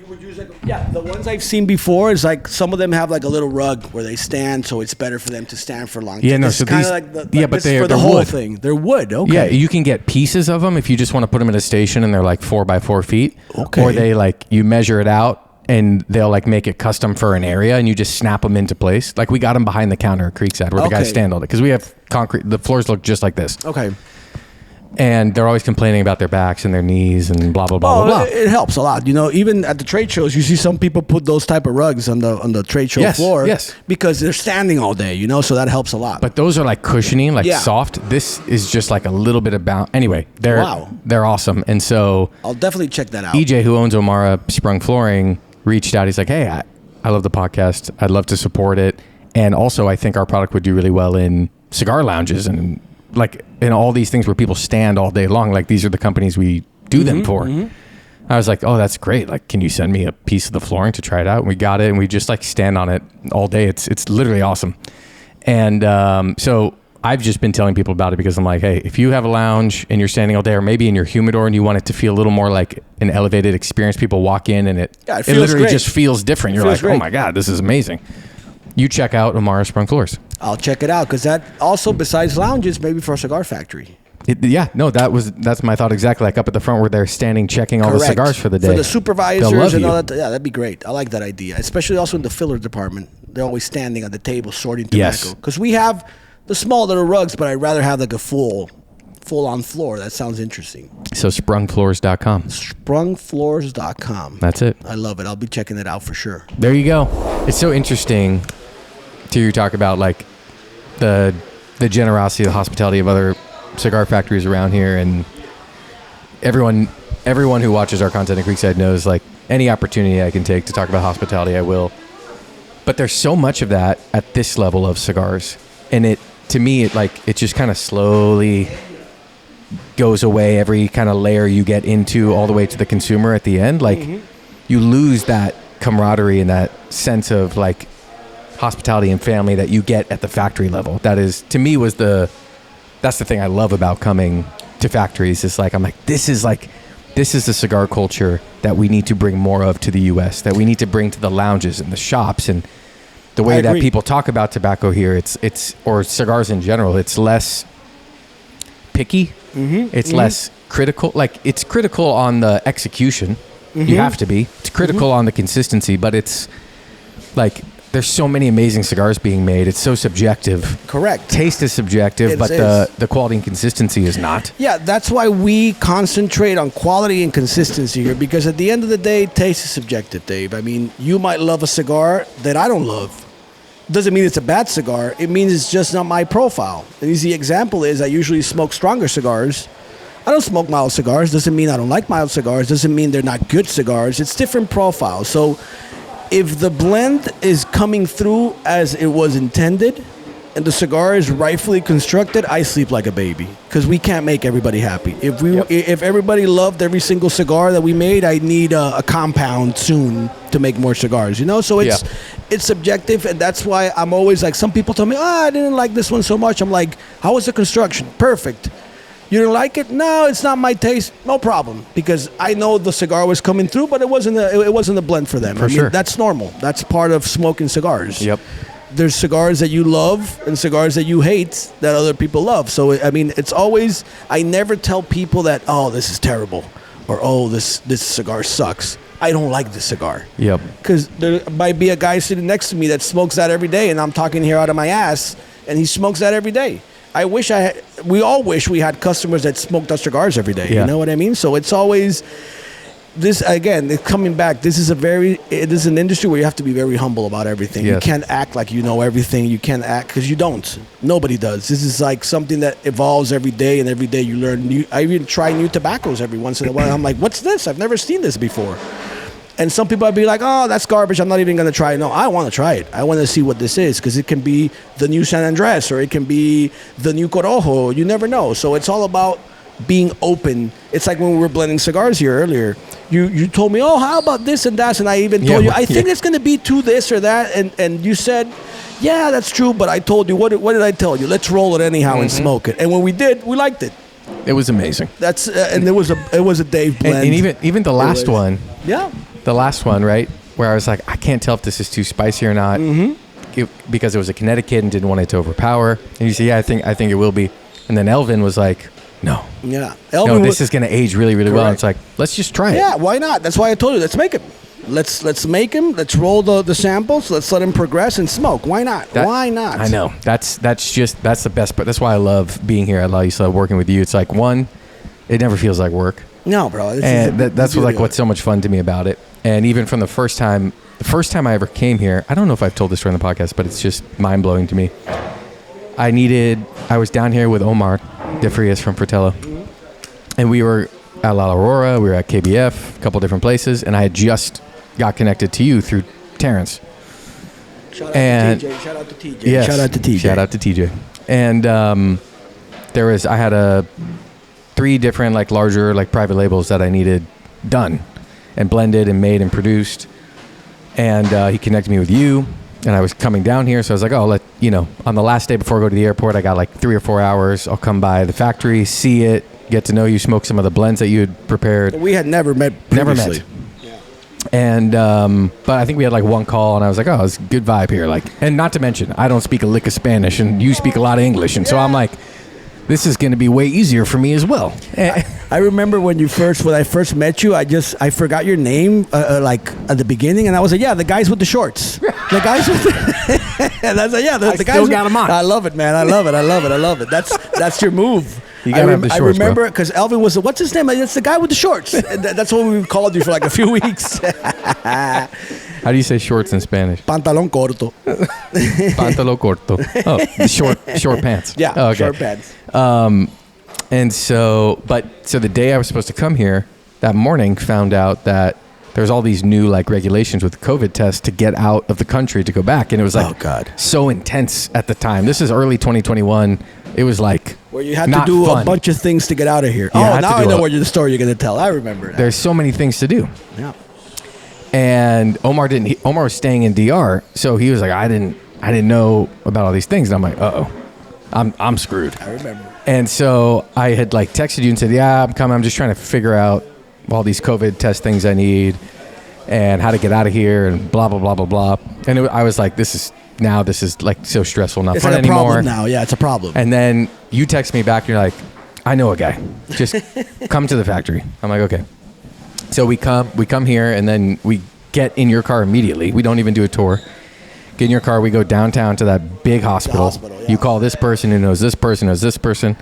Speaker 1: Yeah, the ones I've seen before is like some of them have like a little rug where they stand, so it's better for them to stand for long.
Speaker 2: Yeah, no,
Speaker 1: so
Speaker 2: these,
Speaker 1: like but
Speaker 2: they're
Speaker 1: for the whole
Speaker 2: wood.
Speaker 1: thing. They're wood. Okay.
Speaker 2: Yeah, you can get pieces of them if you just want to put them in a station, and they're like 4 by 4 feet.
Speaker 1: Okay.
Speaker 2: Or they like you measure it out, and they'll like make it custom for an area, and you just snap them into place. Like we got them behind the counter at Creekside where the guys stand all day, because we have concrete. The floors look just like this.
Speaker 1: Okay.
Speaker 2: And they're always complaining about their backs and their knees and blah blah blah blah blah.
Speaker 1: It helps a lot, you know. Even at the trade shows, you see some people put those type of rugs on the trade show floor, because they're standing all day, you know. So that helps a lot.
Speaker 2: But those are like cushiony, like soft. This is just like a little bit of bounce. Anyway, they're awesome, and so
Speaker 1: I'll definitely check that out.
Speaker 2: EJ, who owns O'Mara Sprung Flooring, reached out. He's like, hey, I love the podcast. I'd love to support it, and also I think our product would do really well in cigar lounges and like in all these things where people stand all day long. Like these are the companies we do them for. I was like, oh, that's great. Like, can you send me a piece of the flooring to try it out? And we got it, and we just like stand on it all day. It's literally awesome. And so I've just been telling people about it, because I'm like, hey, if you have a lounge and you're standing all day, or maybe in your humidor and you want it to feel a little more like an elevated experience, people walk in and it literally just feels different. You're like, oh my God, this is amazing. You check out O'Mara Sprung Floors.
Speaker 1: I'll check it out, because that also, besides lounges, maybe for a cigar factory.
Speaker 2: That's my thought exactly. Like up at the front where they're standing checking all the cigars for the day.
Speaker 1: For the supervisors and all that. Yeah, that'd be great. I like that idea, especially also in the filler department. They're always standing at the table sorting tobacco. Because we have the small little rugs, but I'd rather have like a full-on floor. That sounds interesting.
Speaker 2: So sprungfloors.com.
Speaker 1: Sprungfloors.com.
Speaker 2: That's it.
Speaker 1: I love it. I'll be checking it out for sure.
Speaker 2: There you go. It's so interesting to hear you talk about like the generosity, the hospitality of other cigar factories around here, and everyone who watches our content at Creekside knows like any opportunity I can take to talk about hospitality, I will. But there's so much of that at this level of cigars, and it just kind of slowly goes away. Every kind of layer you get into, all the way to the consumer at the end, like you lose that camaraderie and that sense of like hospitality and family that you get at the factory level. That is, to me, that's the thing I love about coming to factories. It's like, I'm like, this is the cigar culture that we need to bring more of to the U.S., that we need to bring to the lounges and the shops, and the way that people talk about tobacco here, or cigars in general, it's less picky. It's less critical. Like, it's critical on the execution. You have to be. It's critical on the consistency, but it's like there's so many amazing cigars being made. It's so subjective.
Speaker 1: Correct.
Speaker 2: Taste is subjective, but the quality and consistency is not.
Speaker 1: Yeah, that's why we concentrate on quality and consistency here, because at the end of the day, taste is subjective, Dave. I mean, you might love a cigar that I don't love. Doesn't mean it's a bad cigar. It means it's just not my profile. An easy example is I usually smoke stronger cigars. I don't smoke mild cigars. Doesn't mean I don't like mild cigars. Doesn't mean they're not good cigars. It's different profiles. So if the blend is coming through as it was intended and the cigar is rightfully constructed, I sleep like a baby, because we can't make everybody happy. If everybody loved every single cigar that we made, I need a compound soon to make more cigars, you know? So it's subjective, and that's why I'm always like, some people tell me, I didn't like this one so much. I'm like, how was the construction? Perfect. You didn't like it? No, it's not my taste. No problem, because I know the cigar was coming through, but it wasn't a blend for them.
Speaker 2: Sure.
Speaker 1: That's normal. That's part of smoking cigars.
Speaker 2: Yep.
Speaker 1: There's cigars that you love and cigars that you hate that other people love. So, I mean, it's always, I never tell people that, oh, this is terrible, or, oh, this cigar sucks. I don't like this cigar.
Speaker 2: Yep.
Speaker 1: Because there might be a guy sitting next to me that smokes that every day, and I'm talking here out of my ass, and he smokes that every day. We all wish we had customers that smoked our cigars every day. Yeah. You know what I mean? So it's always this, again, coming back. It is an industry where you have to be very humble about everything. Yes. You can't act like you know everything. You can't act, because you don't. Nobody does. This is like something that evolves every day, and every day you learn new. I even try new tobaccos every once in a while. I'm like, what's this? I've never seen this before. And some people would be like, oh, that's garbage. I'm not even going to try it. No, I want to try it. I want to see what this is, because it can be the new San Andres, or it can be the new Corojo. You never know. So it's all about being open. It's like when we were blending cigars here earlier. You told me, oh, how about this and that? And I even told you, I think it's going to be to this or that. And you said, yeah, that's true. But I told you, what did I tell you? Let's roll it anyhow and smoke it. And when we did, we liked it.
Speaker 2: It was amazing.
Speaker 1: That's and it was a Dave blend.
Speaker 2: And even the last one.
Speaker 1: Yeah.
Speaker 2: The last one, right, where I was like, I can't tell if this is too spicy or not, because it was a Connecticut and didn't want it to overpower. And you say, yeah, I think it will be. And then Elvin was like, no.
Speaker 1: Yeah.
Speaker 2: This is going to age really, really well. And it's like, let's just try it.
Speaker 1: Yeah, why not? That's why I told you, let's make it. Let's make him. Let's roll the samples. Let's let him progress and smoke. Why not? Why not?
Speaker 2: I know. That's the best part. That's why I love being here. I love working with you. It's like, one, it never feels like work.
Speaker 1: No, bro.
Speaker 2: That's what's so much fun to me about it. And even from the first time I ever came here, I don't know if I've told this during the podcast, but it's just mind blowing to me. I was down here with Omar De Frias from Fratello, and we were at La Aurora, we were at KBF, a couple different places, and I had just got connected to you through Terrence.
Speaker 1: Shout out to TJ.
Speaker 2: Yes,
Speaker 1: shout out to TJ.
Speaker 2: And I had 3 different like larger like private labels that I needed done and blended and made and produced, and he connected me with you, and I was coming down here, so I was like, oh, on the last day before I go to the airport, I got like 3 or 4 hours. I'll come by the factory, see it, get to know you, smoke some of the blends that you had prepared.
Speaker 1: We had never met previously.
Speaker 2: Yeah. And but I think we had like one call, and I was like, oh, it's a good vibe here. Like, and not to mention, I don't speak a lick of Spanish, and you speak a lot of English, and so I'm like, this is going to be way easier for me as well.
Speaker 1: I remember when I first met you, I forgot your name like at the beginning, and I was like, yeah, the guys with the shorts. The guys with and I was like, yeah, the guys
Speaker 2: still got them on.
Speaker 1: I love it, man. I love it. That's your move.
Speaker 2: You gotta have the shorts,
Speaker 1: I remember because Elvin was what's his name? It's the guy with the shorts. That's what we called you for like a few weeks.
Speaker 2: How do you say shorts in Spanish?
Speaker 1: Pantalón corto.
Speaker 2: Pantalón corto. Oh, short pants.
Speaker 1: Yeah,
Speaker 2: oh, okay.
Speaker 1: Short pants.
Speaker 2: And so the day I was supposed to come here, that morning found out that there's all these new like regulations with COVID tests to get out of the country to go back, and it was like so intense at the time. This is early 2021. It was like
Speaker 1: where you had to do a bunch of things to get out of here. Now I know the story you're going to tell. I remember that.
Speaker 2: There's so many things to do.
Speaker 1: Yeah.
Speaker 2: And Omar was staying in DR, so he was like, I didn't know about all these things. And I'm like, I'm screwed.
Speaker 1: I remember.
Speaker 2: And so I had like texted you and said, yeah, I'm coming. I'm just trying to figure out all these COVID test things I need and how to get out of here and blah, blah, blah, blah, blah. And I was like, this is like so stressful, not fun anymore.
Speaker 1: It's a problem now. Yeah, it's a problem.
Speaker 2: And then you text me back and you're like, I know a guy. Just come to the factory. I'm like, okay. So we come here, and then we get in your car immediately. We don't even do a tour. Get in your car. We go downtown to that big hospital.
Speaker 1: Yeah.
Speaker 2: You call this person who knows this person, knows this person.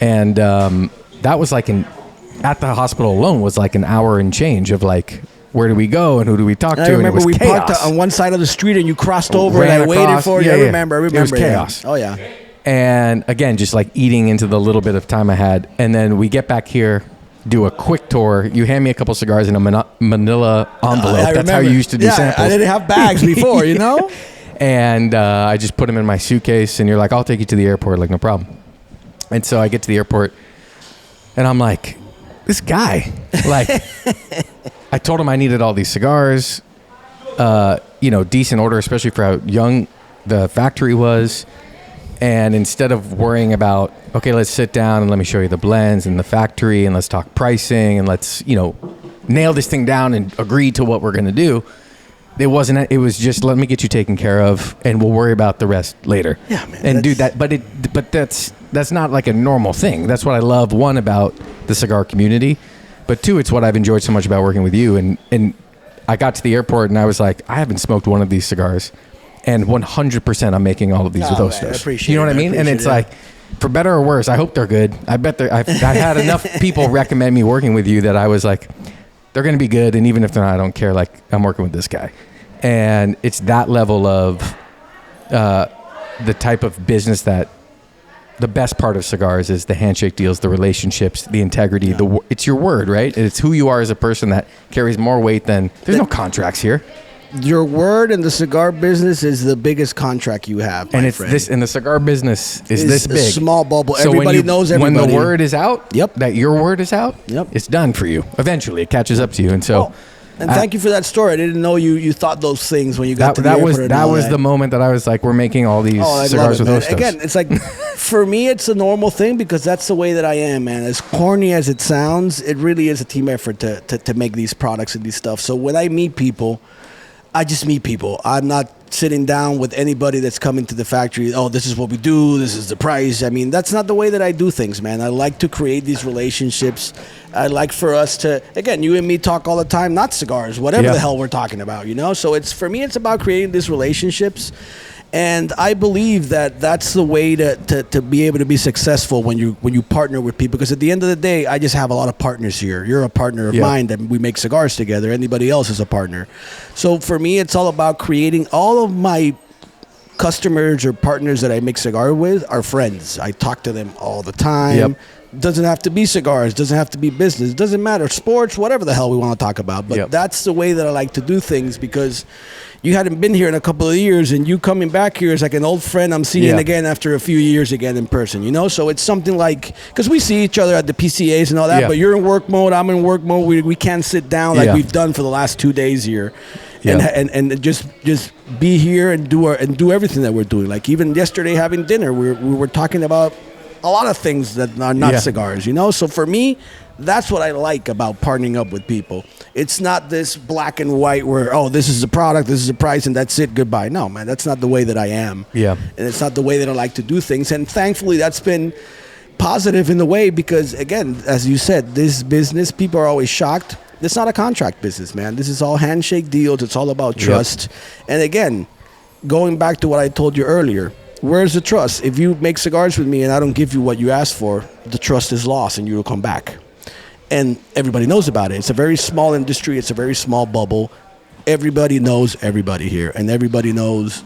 Speaker 2: And that was like at the hospital alone was like an hour and change of like, where do we go and who do we talk to?
Speaker 1: I remember
Speaker 2: and it was
Speaker 1: we
Speaker 2: chaos.
Speaker 1: parked on one side of the street and you crossed over
Speaker 2: Ran
Speaker 1: and I waited
Speaker 2: across.
Speaker 1: for you.
Speaker 2: Yeah,
Speaker 1: I
Speaker 2: yeah.
Speaker 1: remember.
Speaker 2: It was chaos.
Speaker 1: Yeah. Oh, yeah.
Speaker 2: And again, just like eating into the little bit of time I had. And then we get back here, do a quick tour. You hand me a couple cigars in a manila envelope. That's how you used to do samples.
Speaker 1: I didn't have bags before, you know?
Speaker 2: And I just put them in my suitcase, and you're like, I'll take you to the airport. Like, no problem. And so I get to the airport, and I'm like, this guy, like, I told him I needed all these cigars, decent order, especially for how young the factory was. And instead of worrying about, okay, let's sit down and let me show you the blends and the factory and let's talk pricing and let's, nail this thing down and agree to what we're going to do. It was just, let me get you taken care of and we'll worry about the rest later.
Speaker 1: Yeah, man.
Speaker 2: And do that. But that's not like a normal thing. That's what I love, one, about the cigar community, but two, it's what I've enjoyed so much about working with you. And I got to the airport and I was like, I haven't smoked one of these cigars. And 100% I'm making all of these with Hostos.
Speaker 1: Man, I appreciate
Speaker 2: you know what I mean? And it's like, for better or worse, I hope they're good. I bet I had enough people recommend me working with you that I was like, they're going to be good. And even if they're not, I don't care. Like, I'm working with this guy. And it's that level of the type of business that the best part of cigars is the handshake deals, the relationships, the integrity. Yeah. It's your word, right? It's who you are as a person that carries more weight than, there's no contracts here.
Speaker 1: Your word in the cigar business is the biggest contract you have,
Speaker 2: and
Speaker 1: friend.
Speaker 2: This, and the cigar business is this big.
Speaker 1: A small bubble.
Speaker 2: So
Speaker 1: everybody knows everybody.
Speaker 2: When the word is out,
Speaker 1: yep,
Speaker 2: that your word is out,
Speaker 1: yep,
Speaker 2: it's done for you. Eventually, it catches up to you, and so.
Speaker 1: And thank you for that story. I didn't know you thought those things when you got to the airport.
Speaker 2: That was the moment that I was like, we're making all these cigars with Hostos.
Speaker 1: Again, it's like, for me, it's a normal thing because that's the way that I am, man. As corny as it sounds, it really is a team effort to make these products and these stuff. So when I meet people, I just meet people. I'm not sitting down with anybody that's coming to the factory. Oh, this is what we do. This is the price. I mean, that's not the way that I do things, man. I like to create these relationships. I like for us to, again, you and me talk all the time, not cigars, whatever the hell we're talking about, So for me, it's about creating these relationships. And I believe that that's the way to be able to be successful when you partner with people. Because at the end of the day, I just have a lot of partners here. You're a partner of mine that we make cigars together. Anybody else is a partner. So for me, it's all about creating all of my customers or partners that I make cigar with are friends. I talk to them all the time. Yep. Doesn't have to be cigars. Doesn't have to be business. Doesn't matter. Sports, whatever the hell we want to talk about. But that's the way that I like to do things because you hadn't been here in a couple of years, and you coming back here is like an old friend I'm seeing again after a few years again in person, So it's something like, because we see each other at the PCAs and all that, but you're in work mode, I'm in work mode. We can't sit down like we've done for the last 2 days here. And just be here and do everything that we're doing. Like even yesterday having dinner, we were talking about a lot of things that are not cigars, So for me, that's what I like about partnering up with people. It's not this black and white where, this is a product, this is a price, and that's it, goodbye. No, man, that's not the way that I am. Yeah. And it's not the way that I like to do things. And thankfully, that's been positive in the way because, again, as you said, this business, people are always shocked. It's not a contract business, man. This is all handshake deals. It's all about trust. And again, going back to what I told you earlier, where's the trust? If you make cigars with me and I don't give you what you asked for, the trust is lost and you will come back. And everybody knows about it. It's a very small industry. It's a very small bubble. Everybody knows everybody here. And everybody knows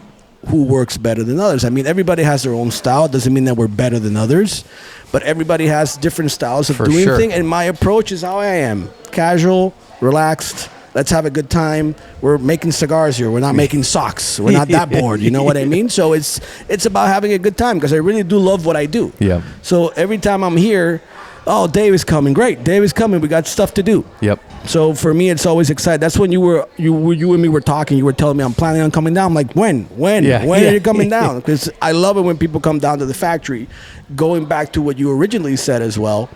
Speaker 1: who works better than others. I mean, everybody has their own style. It doesn't mean that we're better than others. But everybody has different styles of doing things. And my approach is how I am. Casual, relaxed. Let's have a good time. We're making cigars here. We're not making socks. We're not that bored. You know what I mean? So it's about having a good time because I really do love what I do. Yeah. So every time I'm here, Dave is coming. Great. Dave is coming. We got stuff to do. Yep. So for me, it's always exciting. That's when you and me were talking. You were telling me I'm planning on coming down. I'm like, when are you coming down? Because I love it when people come down to the factory. Going back to what you originally said as well,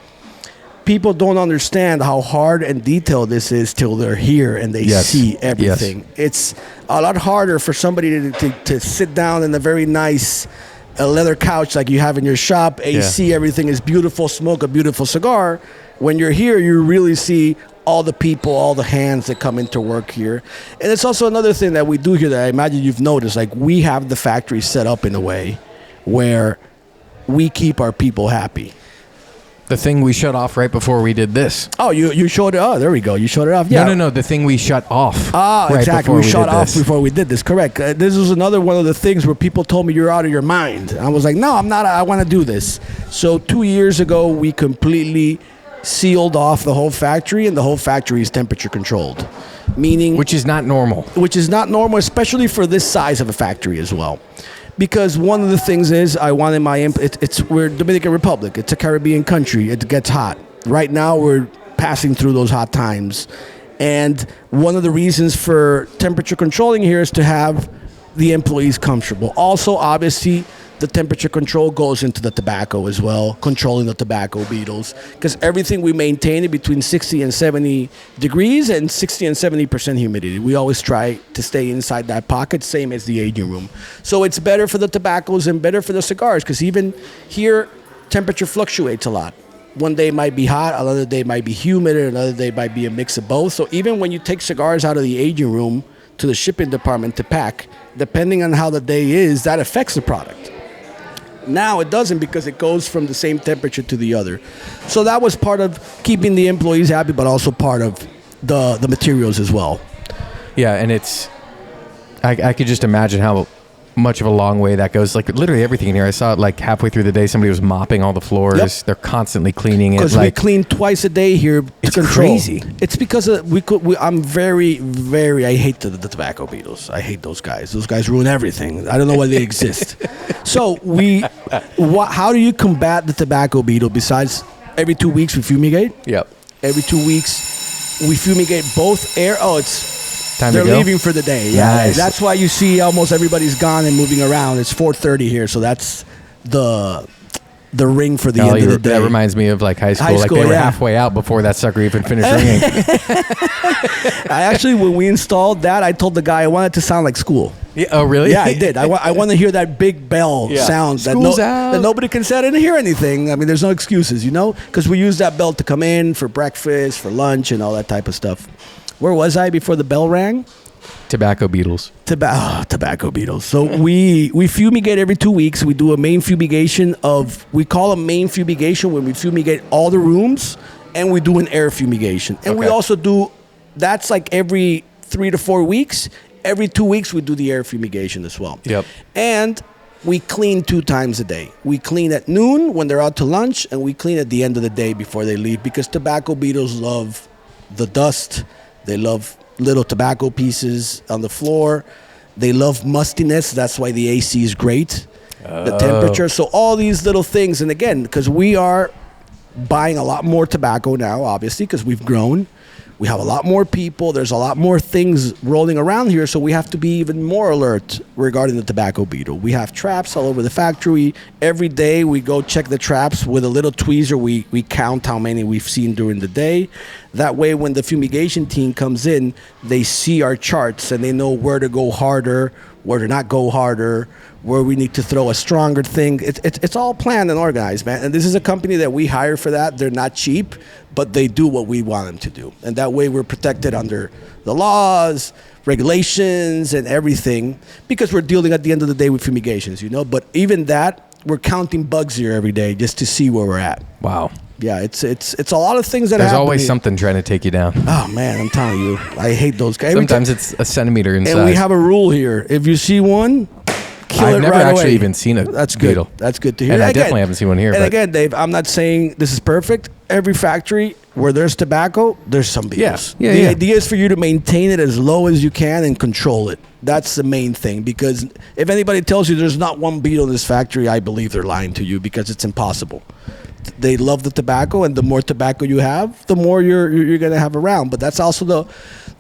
Speaker 1: people don't understand how hard and detailed this is till they're here and they see everything. It's a lot harder for somebody to sit down in a very nice a leather couch like you have in your shop, AC, everything is beautiful, smoke a beautiful cigar. When you're here, you really see all the people, all the hands that come into work here. And it's also another thing that we do here that I imagine you've noticed, like we have the factory set up in a way where we keep our people happy.
Speaker 2: The thing we shut off right before we did this.
Speaker 1: Oh, you showed it. Oh, there we go. You showed it off. Yeah.
Speaker 2: No. The thing we shut off.
Speaker 1: Ah,
Speaker 2: right
Speaker 1: exactly. We shut off
Speaker 2: this.
Speaker 1: before we did this. Correct. This was another one of the things where people told me you're out of your mind. I was like, no, I'm not. I want to do this. So 2 years ago, we completely sealed off the whole factory, and the whole factory is temperature controlled, meaning
Speaker 2: which is not normal.
Speaker 1: Which is not normal, especially for this size of a factory as well. Because one of the things is I wanted we're Dominican Republic. It's a Caribbean country. It gets hot. Right now we're passing through those hot times. And one of the reasons for temperature controlling here is to have the employees comfortable. Also, obviously, the temperature control goes into the tobacco as well, controlling the tobacco beetles. Because everything we maintain is between 60 and 70 degrees and 60 and 70% humidity. We always try to stay inside that pocket, same as the aging room. So it's better for the tobaccos and better for the cigars, because even here, temperature fluctuates a lot. One day might be hot, another day might be humid, and another day might be a mix of both. So even when you take cigars out of the aging room to the shipping department to pack, depending on how the day is, that affects the product. Now it doesn't, because it goes from the same temperature to the other. So that was part of keeping the employees happy, but also part of the materials as well.
Speaker 2: Yeah, and I could just imagine how much of a long way that goes. Like literally everything in here. I saw it like halfway through the day. Somebody was mopping all the floors. Yep. They're constantly cleaning it.
Speaker 1: Because we clean twice a day here.
Speaker 2: It's crazy.
Speaker 1: It's because I'm very, very. I hate the tobacco beetles. I hate those guys. Those guys ruin everything. I don't know why they exist. So how do you combat the tobacco beetle besides every 2 weeks we fumigate?
Speaker 2: Yep.
Speaker 1: Every 2 weeks we fumigate both air. Oh, it's. They're leaving for the day. Yeah,
Speaker 2: nice.
Speaker 1: That's why you see almost everybody's gone and moving around. It's 4:30 here, so that's the ring for the end of the day.
Speaker 2: That reminds me of like high school. Like they were halfway out before that sucker even finished ringing.
Speaker 1: I actually, when we installed that, I told the guy I want it to sound like school.
Speaker 2: Yeah, oh, really?
Speaker 1: Yeah, I did. I want to hear that big bell sound that nobody can say I didn't hear anything. I mean, there's no excuses, because we use that bell to come in for breakfast, for lunch, and all that type of stuff. Where was I before the bell rang?
Speaker 2: Tobacco beetles.
Speaker 1: Tobacco beetles. So we fumigate every 2 weeks. We do a main fumigation we call a main fumigation when we fumigate all the rooms, and we do an air fumigation. And we also do, that's like every 3 to 4 weeks. Every 2 weeks we do the air fumigation as well.
Speaker 2: Yep.
Speaker 1: And we clean 2 times a day. We clean at noon when they're out to lunch, and we clean at the end of the day before they leave, because tobacco beetles love the dust. They love little tobacco pieces on the floor. They love mustiness. That's why the AC is great. The temperature. So all these little things. And again, because we are buying a lot more tobacco now, obviously, because we've grown. We have a lot more people. There's a lot more things rolling around here, so we have to be even more alert regarding the tobacco beetle. We have traps all over the factory. Every day we go check the traps with a little tweezer. We count how many we've seen during the day. That way, when the fumigation team comes in, they see our charts and they know where to go harder, where to not go harder, where we need to throw a stronger thing. It's all planned and organized, man. And this is a company that we hire for that. They're not cheap, but they do what we want them to do. And that way we're protected under the laws, regulations, and everything, because we're dealing at the end of the day with fumigations, But even that, we're counting bugs here every day just to see where we're at.
Speaker 2: Wow.
Speaker 1: Yeah, it's a lot of things that happen.
Speaker 2: There's always
Speaker 1: here.
Speaker 2: Something trying to take you down.
Speaker 1: Oh, man, I'm telling you. I hate those guys.
Speaker 2: Sometimes it's a centimeter in size.
Speaker 1: And we have a rule here. If you see one, kill it right away.
Speaker 2: I've never actually even seen a
Speaker 1: That's good.
Speaker 2: beetle.
Speaker 1: That's good to hear.
Speaker 2: And I definitely haven't seen one here.
Speaker 1: And again, Dave, I'm not saying this is perfect. Every factory where there's tobacco, there's some beetles.
Speaker 2: Yeah.
Speaker 1: The idea is for you to maintain it as low as you can and control it. That's the main thing, because if anybody tells you there's not one beetle in this factory, I believe they're lying to you, because it's impossible. They love the tobacco, and the more tobacco you have, the more you're going to have around. But that's also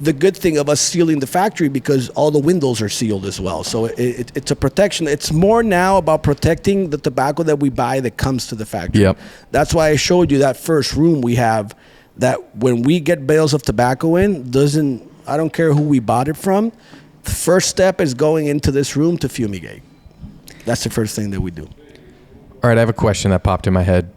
Speaker 1: the good thing of us sealing the factory, because all the windows are sealed as well. So it's a protection. It's more now about protecting the tobacco that we buy that comes to the factory.
Speaker 2: Yep.
Speaker 1: That's why I showed you that first room we have, that when we get bales of tobacco in, I don't care who we bought it from, the first step is going into this room to fumigate. That's the first thing that we do.
Speaker 2: All right, I have a question that popped in my head.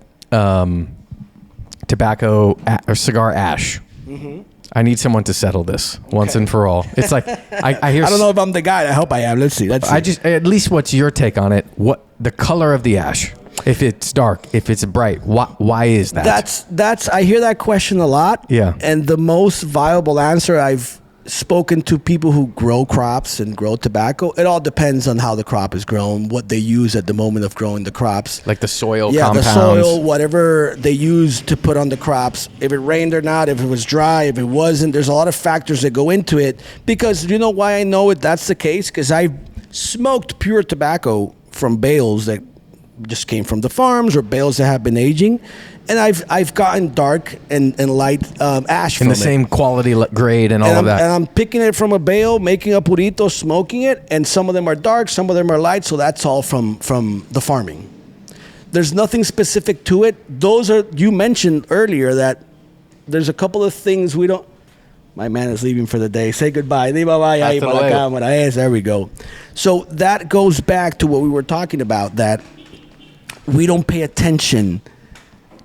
Speaker 2: Tobacco or cigar ash. Mm-hmm. I need someone to settle this once and for all. It's like I hear.
Speaker 1: I don't know if I'm the guy. I hope I am. Let's see.
Speaker 2: I just at least what's your take on it? What the color of the ash? If it's dark, if it's bright, why is that?
Speaker 1: That's. I hear that question a lot.
Speaker 2: Yeah.
Speaker 1: And the most viable answer, I've spoken to people who grow crops and grow tobacco. It all depends on how the crop is grown, what they use at the moment of growing the crops.
Speaker 2: Like the soil
Speaker 1: compounds.
Speaker 2: compounds.
Speaker 1: The soil, whatever they use to put on the crops. If it rained or not, if it was dry, if it wasn't. There's a lot of factors that go into it. Because you know why I know that's the case? Because I've smoked pure tobacco from bales that just came from the farms or bales that have been aging. And I've gotten dark and light ash from it.
Speaker 2: In the same quality grade and all of that.
Speaker 1: And I'm picking it from a bale, making a purito, smoking it, and some of them are dark, some of them are light, so that's all from the farming. There's nothing specific to it. Those are, you mentioned earlier that there's a couple of things we don't. My man is leaving for the day. Say goodbye. There we go. So that goes back to what we were talking about, that we don't pay attention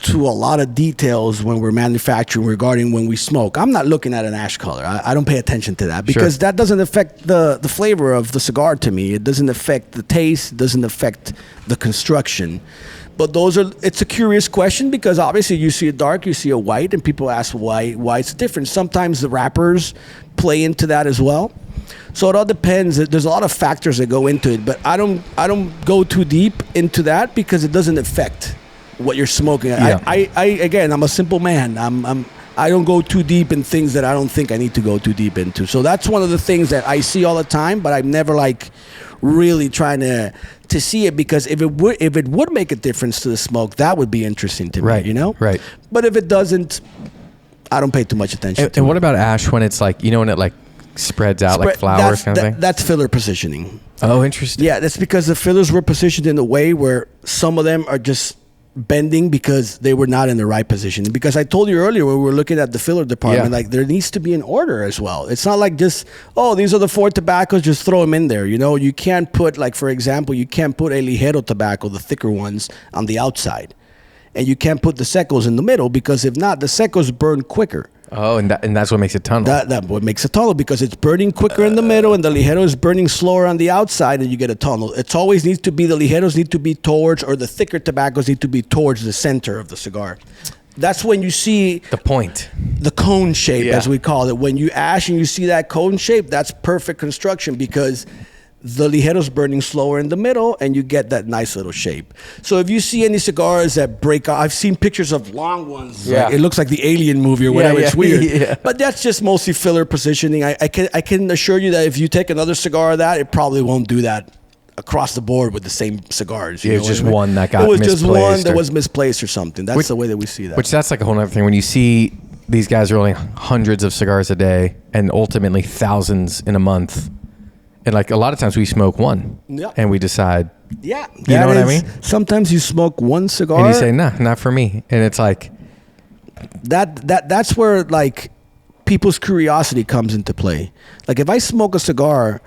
Speaker 1: to a lot of details when we're manufacturing regarding when we smoke. I'm not looking at an ash color. I don't pay attention to that because that doesn't affect the flavor of the cigar to me. It doesn't affect the taste. It doesn't affect the construction. But it's a curious question because obviously you see a dark, you see a white, and people ask why it's different. Sometimes the wrappers play into that as well. So it all depends. There's a lot of factors that go into it, but I don't go too deep into that because it doesn't affect what you're smoking.
Speaker 2: Yeah.
Speaker 1: Again, I'm a simple man. I don't go too deep in things that I don't think I need to go too deep into. So that's one of the things that I see all the time, but I'm never like really trying to see it because if it would make a difference to the smoke, that would be interesting to me,
Speaker 2: right.
Speaker 1: You know?
Speaker 2: Right.
Speaker 1: But if it doesn't, I don't pay too much attention to it.
Speaker 2: And what about ash when it's like, when it like spreads out like flowers kind of thing?
Speaker 1: That's filler positioning.
Speaker 2: Oh, interesting.
Speaker 1: Yeah, that's because the fillers were positioned in a way where some of them are just bending because they were not in the right position. Because I told you earlier when we were looking at the filler department, like there needs to be an order as well. It's not like just, these are the 4 tobaccos, just throw them in there. You can't put, like, for example, you can't put a ligero tobacco, the thicker ones, on the outside. And you can't put the secos in the middle because if not, the secos burn quicker.
Speaker 2: Oh, and that's what makes it tunnel.
Speaker 1: That what makes it tunnel because it's burning quicker in the middle and the ligero is burning slower on the outside and you get a tunnel. It always needs to be, the ligeros need to be towards, or the thicker tobaccos need to be towards the center of the cigar. That's when you see
Speaker 2: the point,
Speaker 1: the cone shape, as we call it. When you ash and you see that cone shape, that's perfect construction because the ligero's burning slower in the middle and you get that nice little shape. So if you see any cigars that break off, I've seen pictures of long ones.
Speaker 2: Yeah.
Speaker 1: Like, it looks like the Alien movie or whatever. It's weird. But that's just mostly filler positioning. I can assure you that if you take another cigar of that, it probably won't do that across the board with the same cigars.
Speaker 2: It was just one that got misplaced. It was just one
Speaker 1: that was misplaced or something. That's the way that we see that.
Speaker 2: Which that's like a whole other thing. When you see these guys rolling hundreds of cigars a day and ultimately thousands in a month, and like a lot of times we smoke one and we decide, you know what I mean?
Speaker 1: Sometimes you smoke one cigar
Speaker 2: and you say, nah, not for me. And it's like that's where like people's curiosity comes into play. Like if I smoke a cigar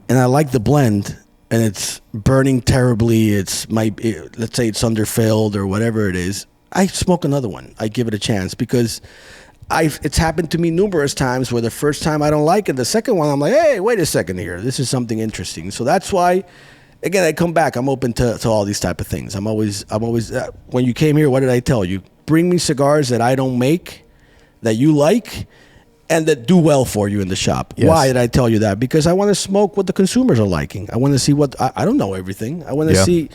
Speaker 2: and I like the blend and it's burning terribly, let's say it's underfilled or whatever it is, I smoke another one. I give it a chance because it's happened to me numerous times where the first time I don't like it, the second one I'm like, hey, wait a second here, this is something interesting. So that's why, again, I come back. I'm open to all these type of things. I'm always. When you came here, what did I tell you? Bring me cigars that I don't make, that you like, and that do well for you in the shop. Yes. Why did I tell you that? Because I want to smoke what the consumers are liking. I want to see what I don't know everything. I want to see.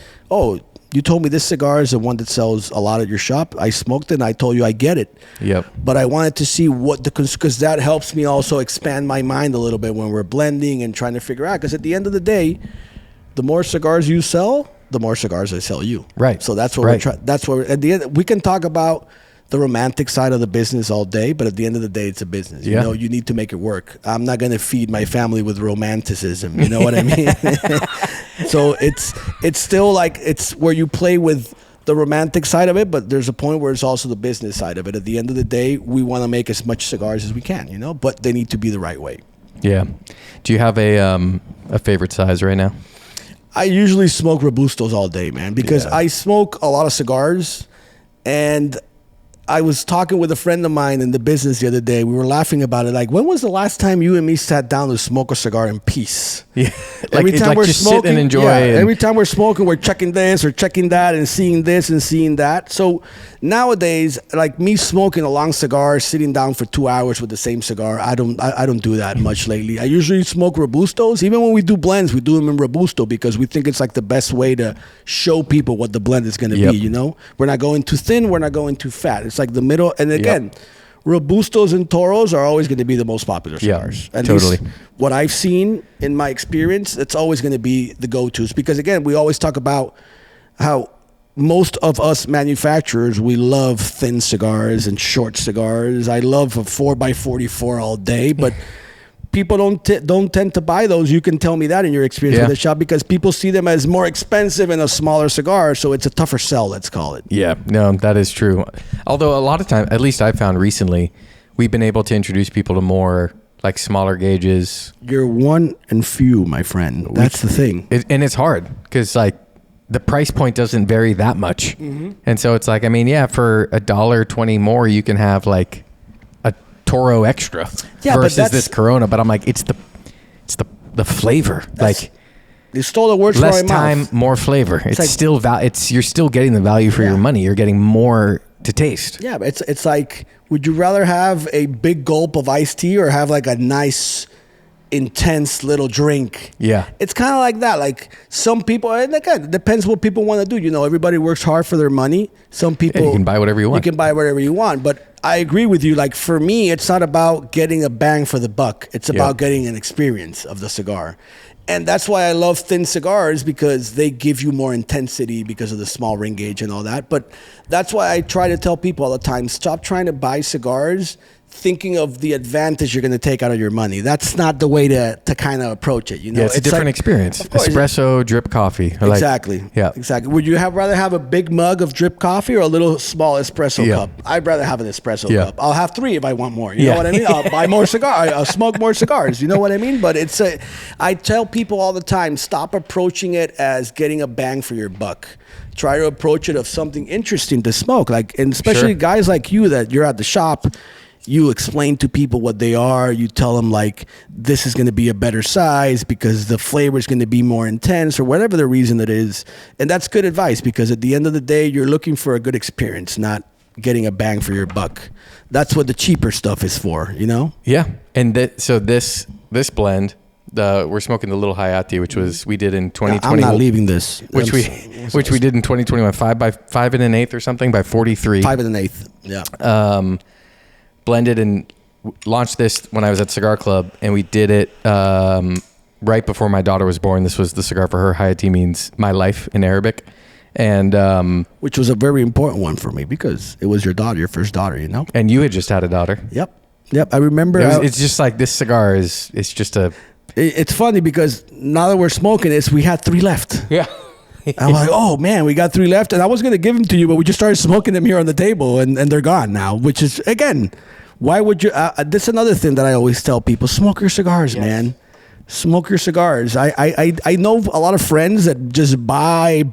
Speaker 2: You told me this cigar is the one that sells a lot at your shop. I smoked it and I told you I get it. Yep.
Speaker 1: But I wanted to see what because that helps me also expand my mind a little bit when we're blending and trying to figure out. Because at the end of the day, the more cigars you sell, the more cigars I sell you.
Speaker 2: Right.
Speaker 1: So that's what we're trying. That's what at the end we can talk about the romantic side of the business all day, but at the end of the day, it's a business. You know, you need to make it work. I'm not going to feed my family with romanticism. You know what I mean? So it's still like it's where you play with the romantic side of it, but there's a point where it's also the business side of it. At the end of the day, we want to make as much cigars as we can, but they need to be the right way.
Speaker 2: Yeah. Do you have a favorite size right now?
Speaker 1: I usually smoke Robustos all day, man, because I smoke a lot of cigars, and I was talking with a friend of mine in the business the other day. We were laughing about it. Like, when was the last time you and me sat down to smoke a cigar in peace?
Speaker 2: Yeah.
Speaker 1: Every time we're
Speaker 2: just
Speaker 1: smoking,
Speaker 2: sit and enjoy.
Speaker 1: every time we're smoking, we're checking this or checking that and seeing this and seeing that. So nowadays, like me smoking a long cigar, sitting down for 2 hours with the same cigar, I don't do that much lately. I usually smoke Robustos. Even when we do blends, we do them in Robusto because we think it's like the best way to show people what the blend is going to be. You know, we're not going too thin, we're not going too fat. It's like the middle. And again, Robustos and Toros are always going to be the most popular cigars.
Speaker 2: Yeah,
Speaker 1: At
Speaker 2: totally.
Speaker 1: least what I've seen in my experience, it's always going to be the go-tos. Because again, we always talk about how most of us manufacturers, we love thin cigars and short cigars. I love a 4x44 all day, but people don't tend to buy those. You can tell me that in your experience with the shop, because people see them as more expensive and a smaller cigar, so it's a tougher sell, let's call it.
Speaker 2: Yeah, no, that is true. Although a lot of time, at least I've found recently, we've been able to introduce people to more like smaller gauges.
Speaker 1: You're one and few, my friend. That's the thing.
Speaker 2: And it's hard because like the price point doesn't vary that much. And so it's like, I mean, yeah, for $1.20 more, you can have like a Toro Extra versus this Corona. But I'm like, it's the flavor. Like,
Speaker 1: you stole the words
Speaker 2: less
Speaker 1: from my
Speaker 2: time,
Speaker 1: mouth.
Speaker 2: more flavor. It's
Speaker 1: like,
Speaker 2: still you're still getting the value for your money. You're getting more to taste.
Speaker 1: Yeah, but it's like, would you rather have a big gulp of iced tea or have like a nice, intense little drink?
Speaker 2: Yeah.
Speaker 1: It's kind of like that. Like some people, and again, it depends what people want to do. You know, everybody works hard for their money. Some people,
Speaker 2: you can buy whatever you want.
Speaker 1: You can buy whatever you want. But I agree with you. Like for me, it's not about getting a bang for the buck. It's about getting an experience of the cigar. And that's why I love thin cigars, because they give you more intensity because of the small ring gauge and all that. But that's why I try to tell people all the time, stop trying to buy cigars thinking of the advantage you're going to take out of your money. That's not the way to kind of approach it. You know,
Speaker 2: Yeah, it's a different experience. Espresso, drip coffee.
Speaker 1: Exactly. Exactly. Would you rather have a big mug of drip coffee or a little small espresso cup? I'd rather have an espresso cup. I'll have 3 if I want more. You know what I mean? I'll buy more cigars. I'll smoke more cigars. You know what I mean? But I tell people all the time, stop approaching it as getting a bang for your buck. Try to approach it of something interesting to smoke. Like, and especially guys like you that you're at the shop, you explain to people what they are. You tell them like, this is going to be a better size because the flavor is going to be more intense, or whatever the reason it is. And that's good advice, because at the end of the day, you're looking for a good experience, not getting a bang for your buck. That's what the cheaper stuff is for, you know? Yeah.
Speaker 2: And so this blend, we're smoking the Little Hayati, which was we did in 2020.
Speaker 1: I'm not leaving this.
Speaker 2: Which we did in 2021, 5 1/8 or something by 43.
Speaker 1: 5 1/8. Yeah.
Speaker 2: Blended and launched this when I was at Cigar Club, and we did it right before my daughter was born. This was the cigar for her. Hayati means my life in Arabic, and
Speaker 1: which was a very important one for me because it was your daughter, your first daughter, you know.
Speaker 2: And you had just had a daughter.
Speaker 1: Yep. I remember.
Speaker 2: It's just like this cigar is. It's just a.
Speaker 1: It's funny because now that we're smoking this, we had 3 left.
Speaker 2: Yeah.
Speaker 1: I'm like, oh man, we got 3 left, and I was gonna give them to you, but we just started smoking them here on the table, and they're gone now. Which is, again, why would you? This is another thing that I always tell people: smoke your cigars, man. Smoke your cigars. I know a lot of friends that just buy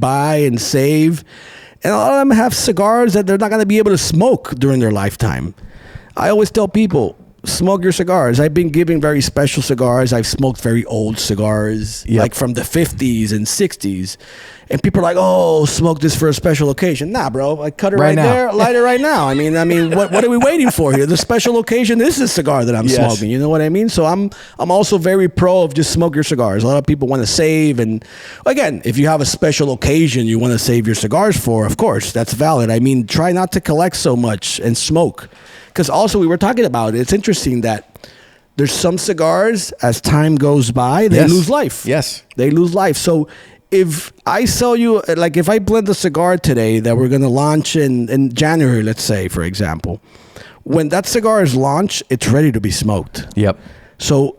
Speaker 1: and save, and a lot of them have cigars that they're not gonna be able to smoke during their lifetime. I always tell people, smoke your cigars. I've been giving very special cigars. I've smoked very old cigars, like from the 50s and 60s. And people are like, oh, smoke this for a special occasion. Nah, bro. I cut it right there, light it right now. I mean, what are we waiting for here? The special occasion is a cigar that I'm smoking. You know what I mean? So I'm also very pro of just smoke your cigars. A lot of people want to save. And again, if you have a special occasion you want to save your cigars for, of course, that's valid. I mean, try not to collect so much and smoke. Because also we were talking about it. It's interesting that there's some cigars, as time goes by, they lose life.
Speaker 2: Yes.
Speaker 1: They lose life. So if I sell you, like if I blend a cigar today that we're going to launch in January, let's say, for example, when that cigar is launched, it's ready to be smoked.
Speaker 2: Yep.
Speaker 1: So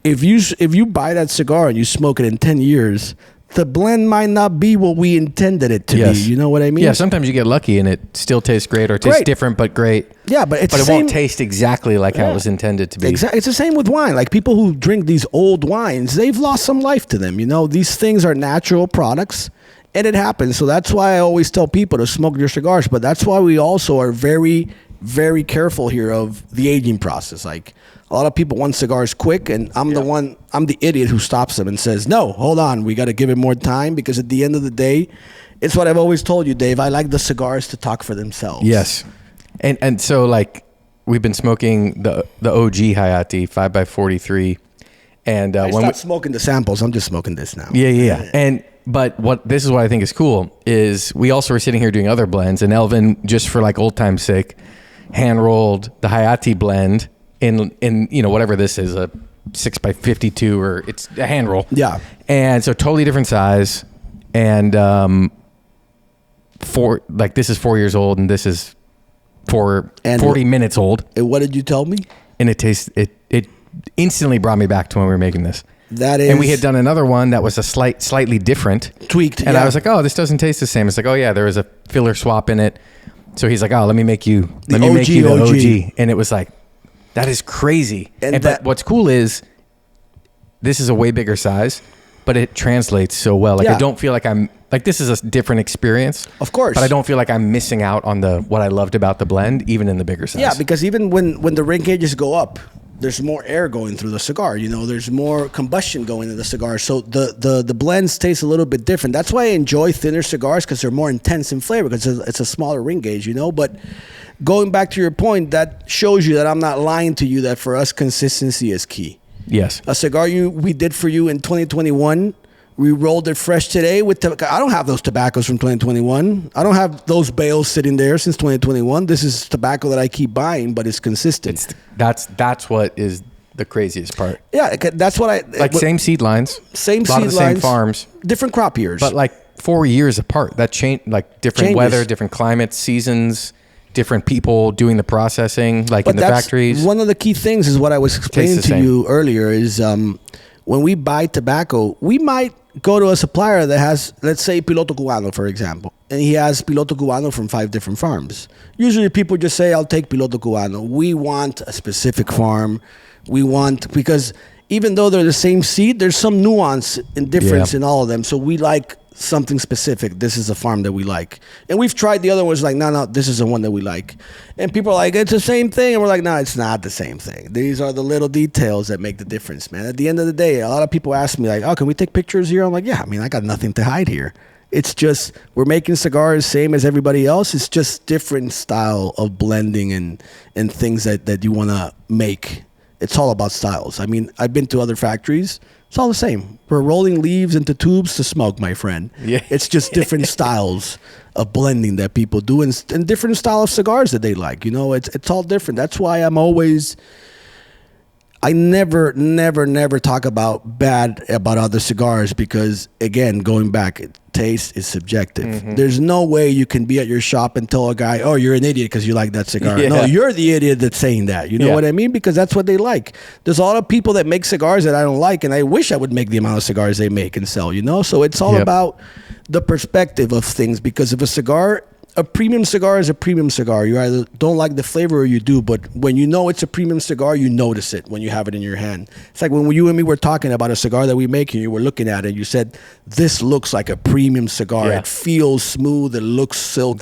Speaker 1: if you buy that cigar and you smoke it in 10 years, the blend might not be what we intended it to be. You know what I mean?
Speaker 2: Yeah, sometimes you get lucky and it still tastes great or tastes different but great.
Speaker 1: Yeah, but
Speaker 2: it won't taste exactly like how it was intended to be.
Speaker 1: Exactly. It's the same with wine. Like people who drink these old wines, they've lost some life to them. You know, these things are natural products and it happens. So that's why I always tell people to smoke your cigars. But that's why we also are very, very careful here of the aging process. Like a lot of people want cigars quick, and I'm the idiot who stops them and says, no, hold on, we got to give it more time, because at the end of the day, it's what I've always told you, Dave. I like the cigars to talk for themselves.
Speaker 2: Yes. And so like we've been smoking the OG Hayati 5x43, and
Speaker 1: I stopped smoking the samples. I'm just smoking this now.
Speaker 2: Yeah. But this is what I think is cool is we also were sitting here doing other blends, and Elvin, just for like old time's sake, hand rolled the Hayati blend in you know, whatever this is, a 6x52, or it's a hand roll.
Speaker 1: Yeah.
Speaker 2: And so totally different size. And this is 4 years old, and this is 40 minutes old.
Speaker 1: And what did you tell me?
Speaker 2: And it instantly brought me back to when we were making this.
Speaker 1: That is.
Speaker 2: And we had done another one that was a slightly different.
Speaker 1: Tweaked.
Speaker 2: And I was like, oh, this doesn't taste the same. It's like, oh yeah, there was a filler swap in it. So he's like, oh, let me make you the OG. And it was like, that is crazy. But what's cool is this is a way bigger size, but it translates so well. Like I don't feel like I'm like, this is a different experience.
Speaker 1: Of course.
Speaker 2: But I don't feel like I'm missing out on what I loved about the blend, even in the bigger size.
Speaker 1: Yeah, because even when the ring gauges go up, there's more air going through the cigar. You know, there's more combustion going into the cigar. So the blends taste a little bit different. That's why I enjoy thinner cigars, because they're more intense in flavor, because it's a smaller ring gauge, you know. But going back to your point, that shows you that I'm not lying to you, that for us, consistency is key.
Speaker 2: Yes.
Speaker 1: A cigar we did for you in 2021, we rolled it fresh today with I don't have those tobaccos from 2021. I don't have those bales sitting there since 2021. This is tobacco that I keep buying, but it's consistent.
Speaker 2: That's what is the craziest part.
Speaker 1: Yeah, that's what I
Speaker 2: same seed lines,
Speaker 1: same
Speaker 2: farms,
Speaker 1: different crop years,
Speaker 2: but like 4 years apart. That change, like different weather, different climates, seasons, different people doing the processing, like in the factories.
Speaker 1: One of the key things is what I was explaining to you earlier is when we buy tobacco, we might go to a supplier that has, let's say, Piloto Cubano, for example, and he has Piloto Cubano from 5 different farms. Usually people just say, I'll take Piloto Cubano. We want a specific farm. Because even though they're the same seed, there's some nuance and difference in all of them. So we like something specific. This is a farm that we like. And we've tried the other ones, like, no, this is the one that we like. And people are like, it's the same thing. And we're like, no, it's not the same thing. These are the little details that make the difference, man. At the end of the day, a lot of people ask me, like, oh, can we take pictures here? I'm like, yeah, I mean, I got nothing to hide here. It's just, we're making cigars same as everybody else. It's just different style of blending and things that you want to make. It's all about styles. I mean, I've been to other factories. It's all the same. We're rolling leaves into tubes to smoke, my friend. Yeah. It's just different styles of blending that people do, and different style of cigars that they like. You know, it's all different. That's why I never talk about bad about other cigars, because, again, going back, taste is subjective. Mm-hmm. There's no way you can be at your shop and tell a guy, oh, you're an idiot because you like that cigar. Yeah. No, you're the idiot that's saying that. You know what I mean? Because that's what they like. There's a lot of people that make cigars that I don't like, and I wish I would make the amount of cigars they make and sell, you know? So it's all about the perspective of things, because if a premium cigar is a premium cigar. You either don't like the flavor or you do, but when you know it's a premium cigar, you notice it when you have it in your hand. It's like when you and me were talking about a cigar that we make, and you were looking at it, and you said, this looks like a premium cigar. Yeah. It feels smooth. It looks silky.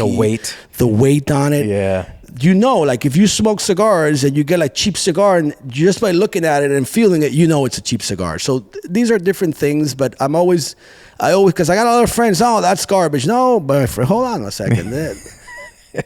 Speaker 1: The weight on it. Yeah. You know, like if you smoke cigars and you get like cheap cigar, and just by looking at it and feeling it, you know it's a cheap cigar. So these are different things, but I always, because I got other friends, oh, that's garbage. No, but hold on a second.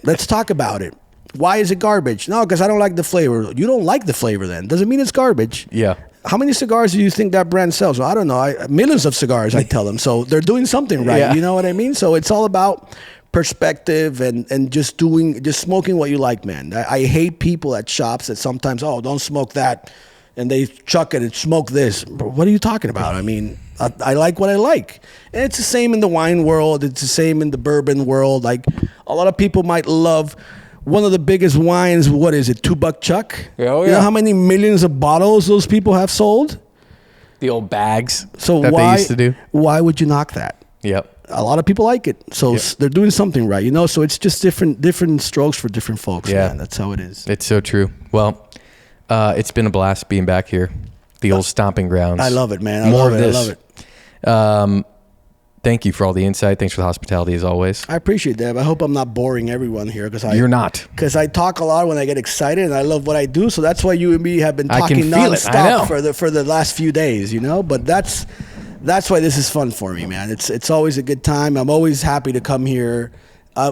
Speaker 1: Let's talk about it. Why is it garbage? No, because I don't like the flavor. You don't like the flavor then. Doesn't mean it's garbage. Yeah. How many cigars do you think that brand sells? Well, I don't know. Millions of cigars, I tell them. So they're doing something right. Yeah. You know what I mean? So it's all about perspective and just smoking what you like, man. I hate people at shops that sometimes, oh, don't smoke that, and they chuck it and smoke this. What are you talking about? I mean, I like what I like. And it's the same in the wine world. It's the same in the bourbon world. Like, a lot of people might love one of the biggest wines. What is it? $2 Chuck? Oh, yeah. You know how many millions of bottles those people have sold?
Speaker 2: The old bags
Speaker 1: So
Speaker 2: that they used to do.
Speaker 1: Why would you knock that?
Speaker 2: Yep.
Speaker 1: A lot of people like it, so
Speaker 2: Yep.
Speaker 1: they're doing something right, you know. So it's just different strokes for different folks.
Speaker 2: Yeah.
Speaker 1: Man. That's how it is.
Speaker 2: It's so true. Well, it's been a blast being back here, the old stomping grounds.
Speaker 1: I love it, man. I
Speaker 2: More
Speaker 1: love
Speaker 2: of
Speaker 1: it.
Speaker 2: this.
Speaker 1: I love it.
Speaker 2: Thank you for all the insight. Thanks for the hospitality as always.
Speaker 1: I appreciate that. I hope I'm not boring everyone here because
Speaker 2: You're not.
Speaker 1: Because I talk a lot when I get excited, and I love what I do. So that's why you and me have been
Speaker 2: I can
Speaker 1: talking
Speaker 2: feel it. I know.
Speaker 1: nonstop for the last few days, you know. But that's why this is fun for me, man. It's always a good time. I'm always happy to come here.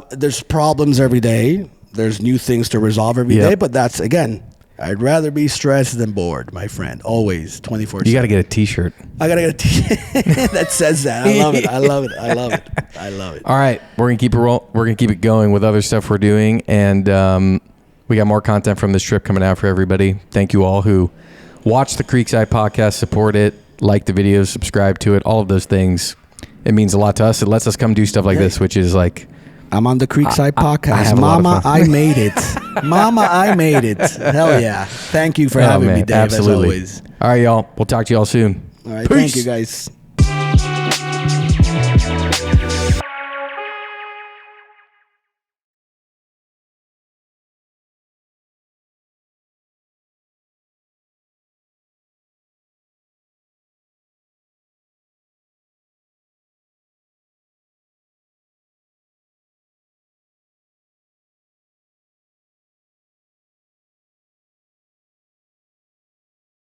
Speaker 1: There's problems every day. There's new things to resolve every day. But that's, again, I'd rather be stressed than bored, my friend. Always, 24/7.
Speaker 2: You got to get a T-shirt.
Speaker 1: I gotta get a T-shirt that says that. I love it. I love it. I love it. I love it.
Speaker 2: All right, we're gonna keep it roll. We're gonna keep it going with other stuff we're doing, and we got more content from this trip coming out for everybody. Thank you all who watch the Creekside podcast, support it, like the videos, subscribe to it, all of those things. It means a lot to us. It lets us come do stuff like this, which is like.
Speaker 1: I'm on the Creekside podcast.
Speaker 2: I have a lot of
Speaker 1: Mama,
Speaker 2: fun.
Speaker 1: I made it. Mama, I made it. Hell yeah. Thank you for having me, Dave,
Speaker 2: Absolutely.
Speaker 1: as always.
Speaker 2: All right, y'all. We'll talk to y'all soon.
Speaker 1: All right,
Speaker 2: Peace.
Speaker 1: thank you, guys.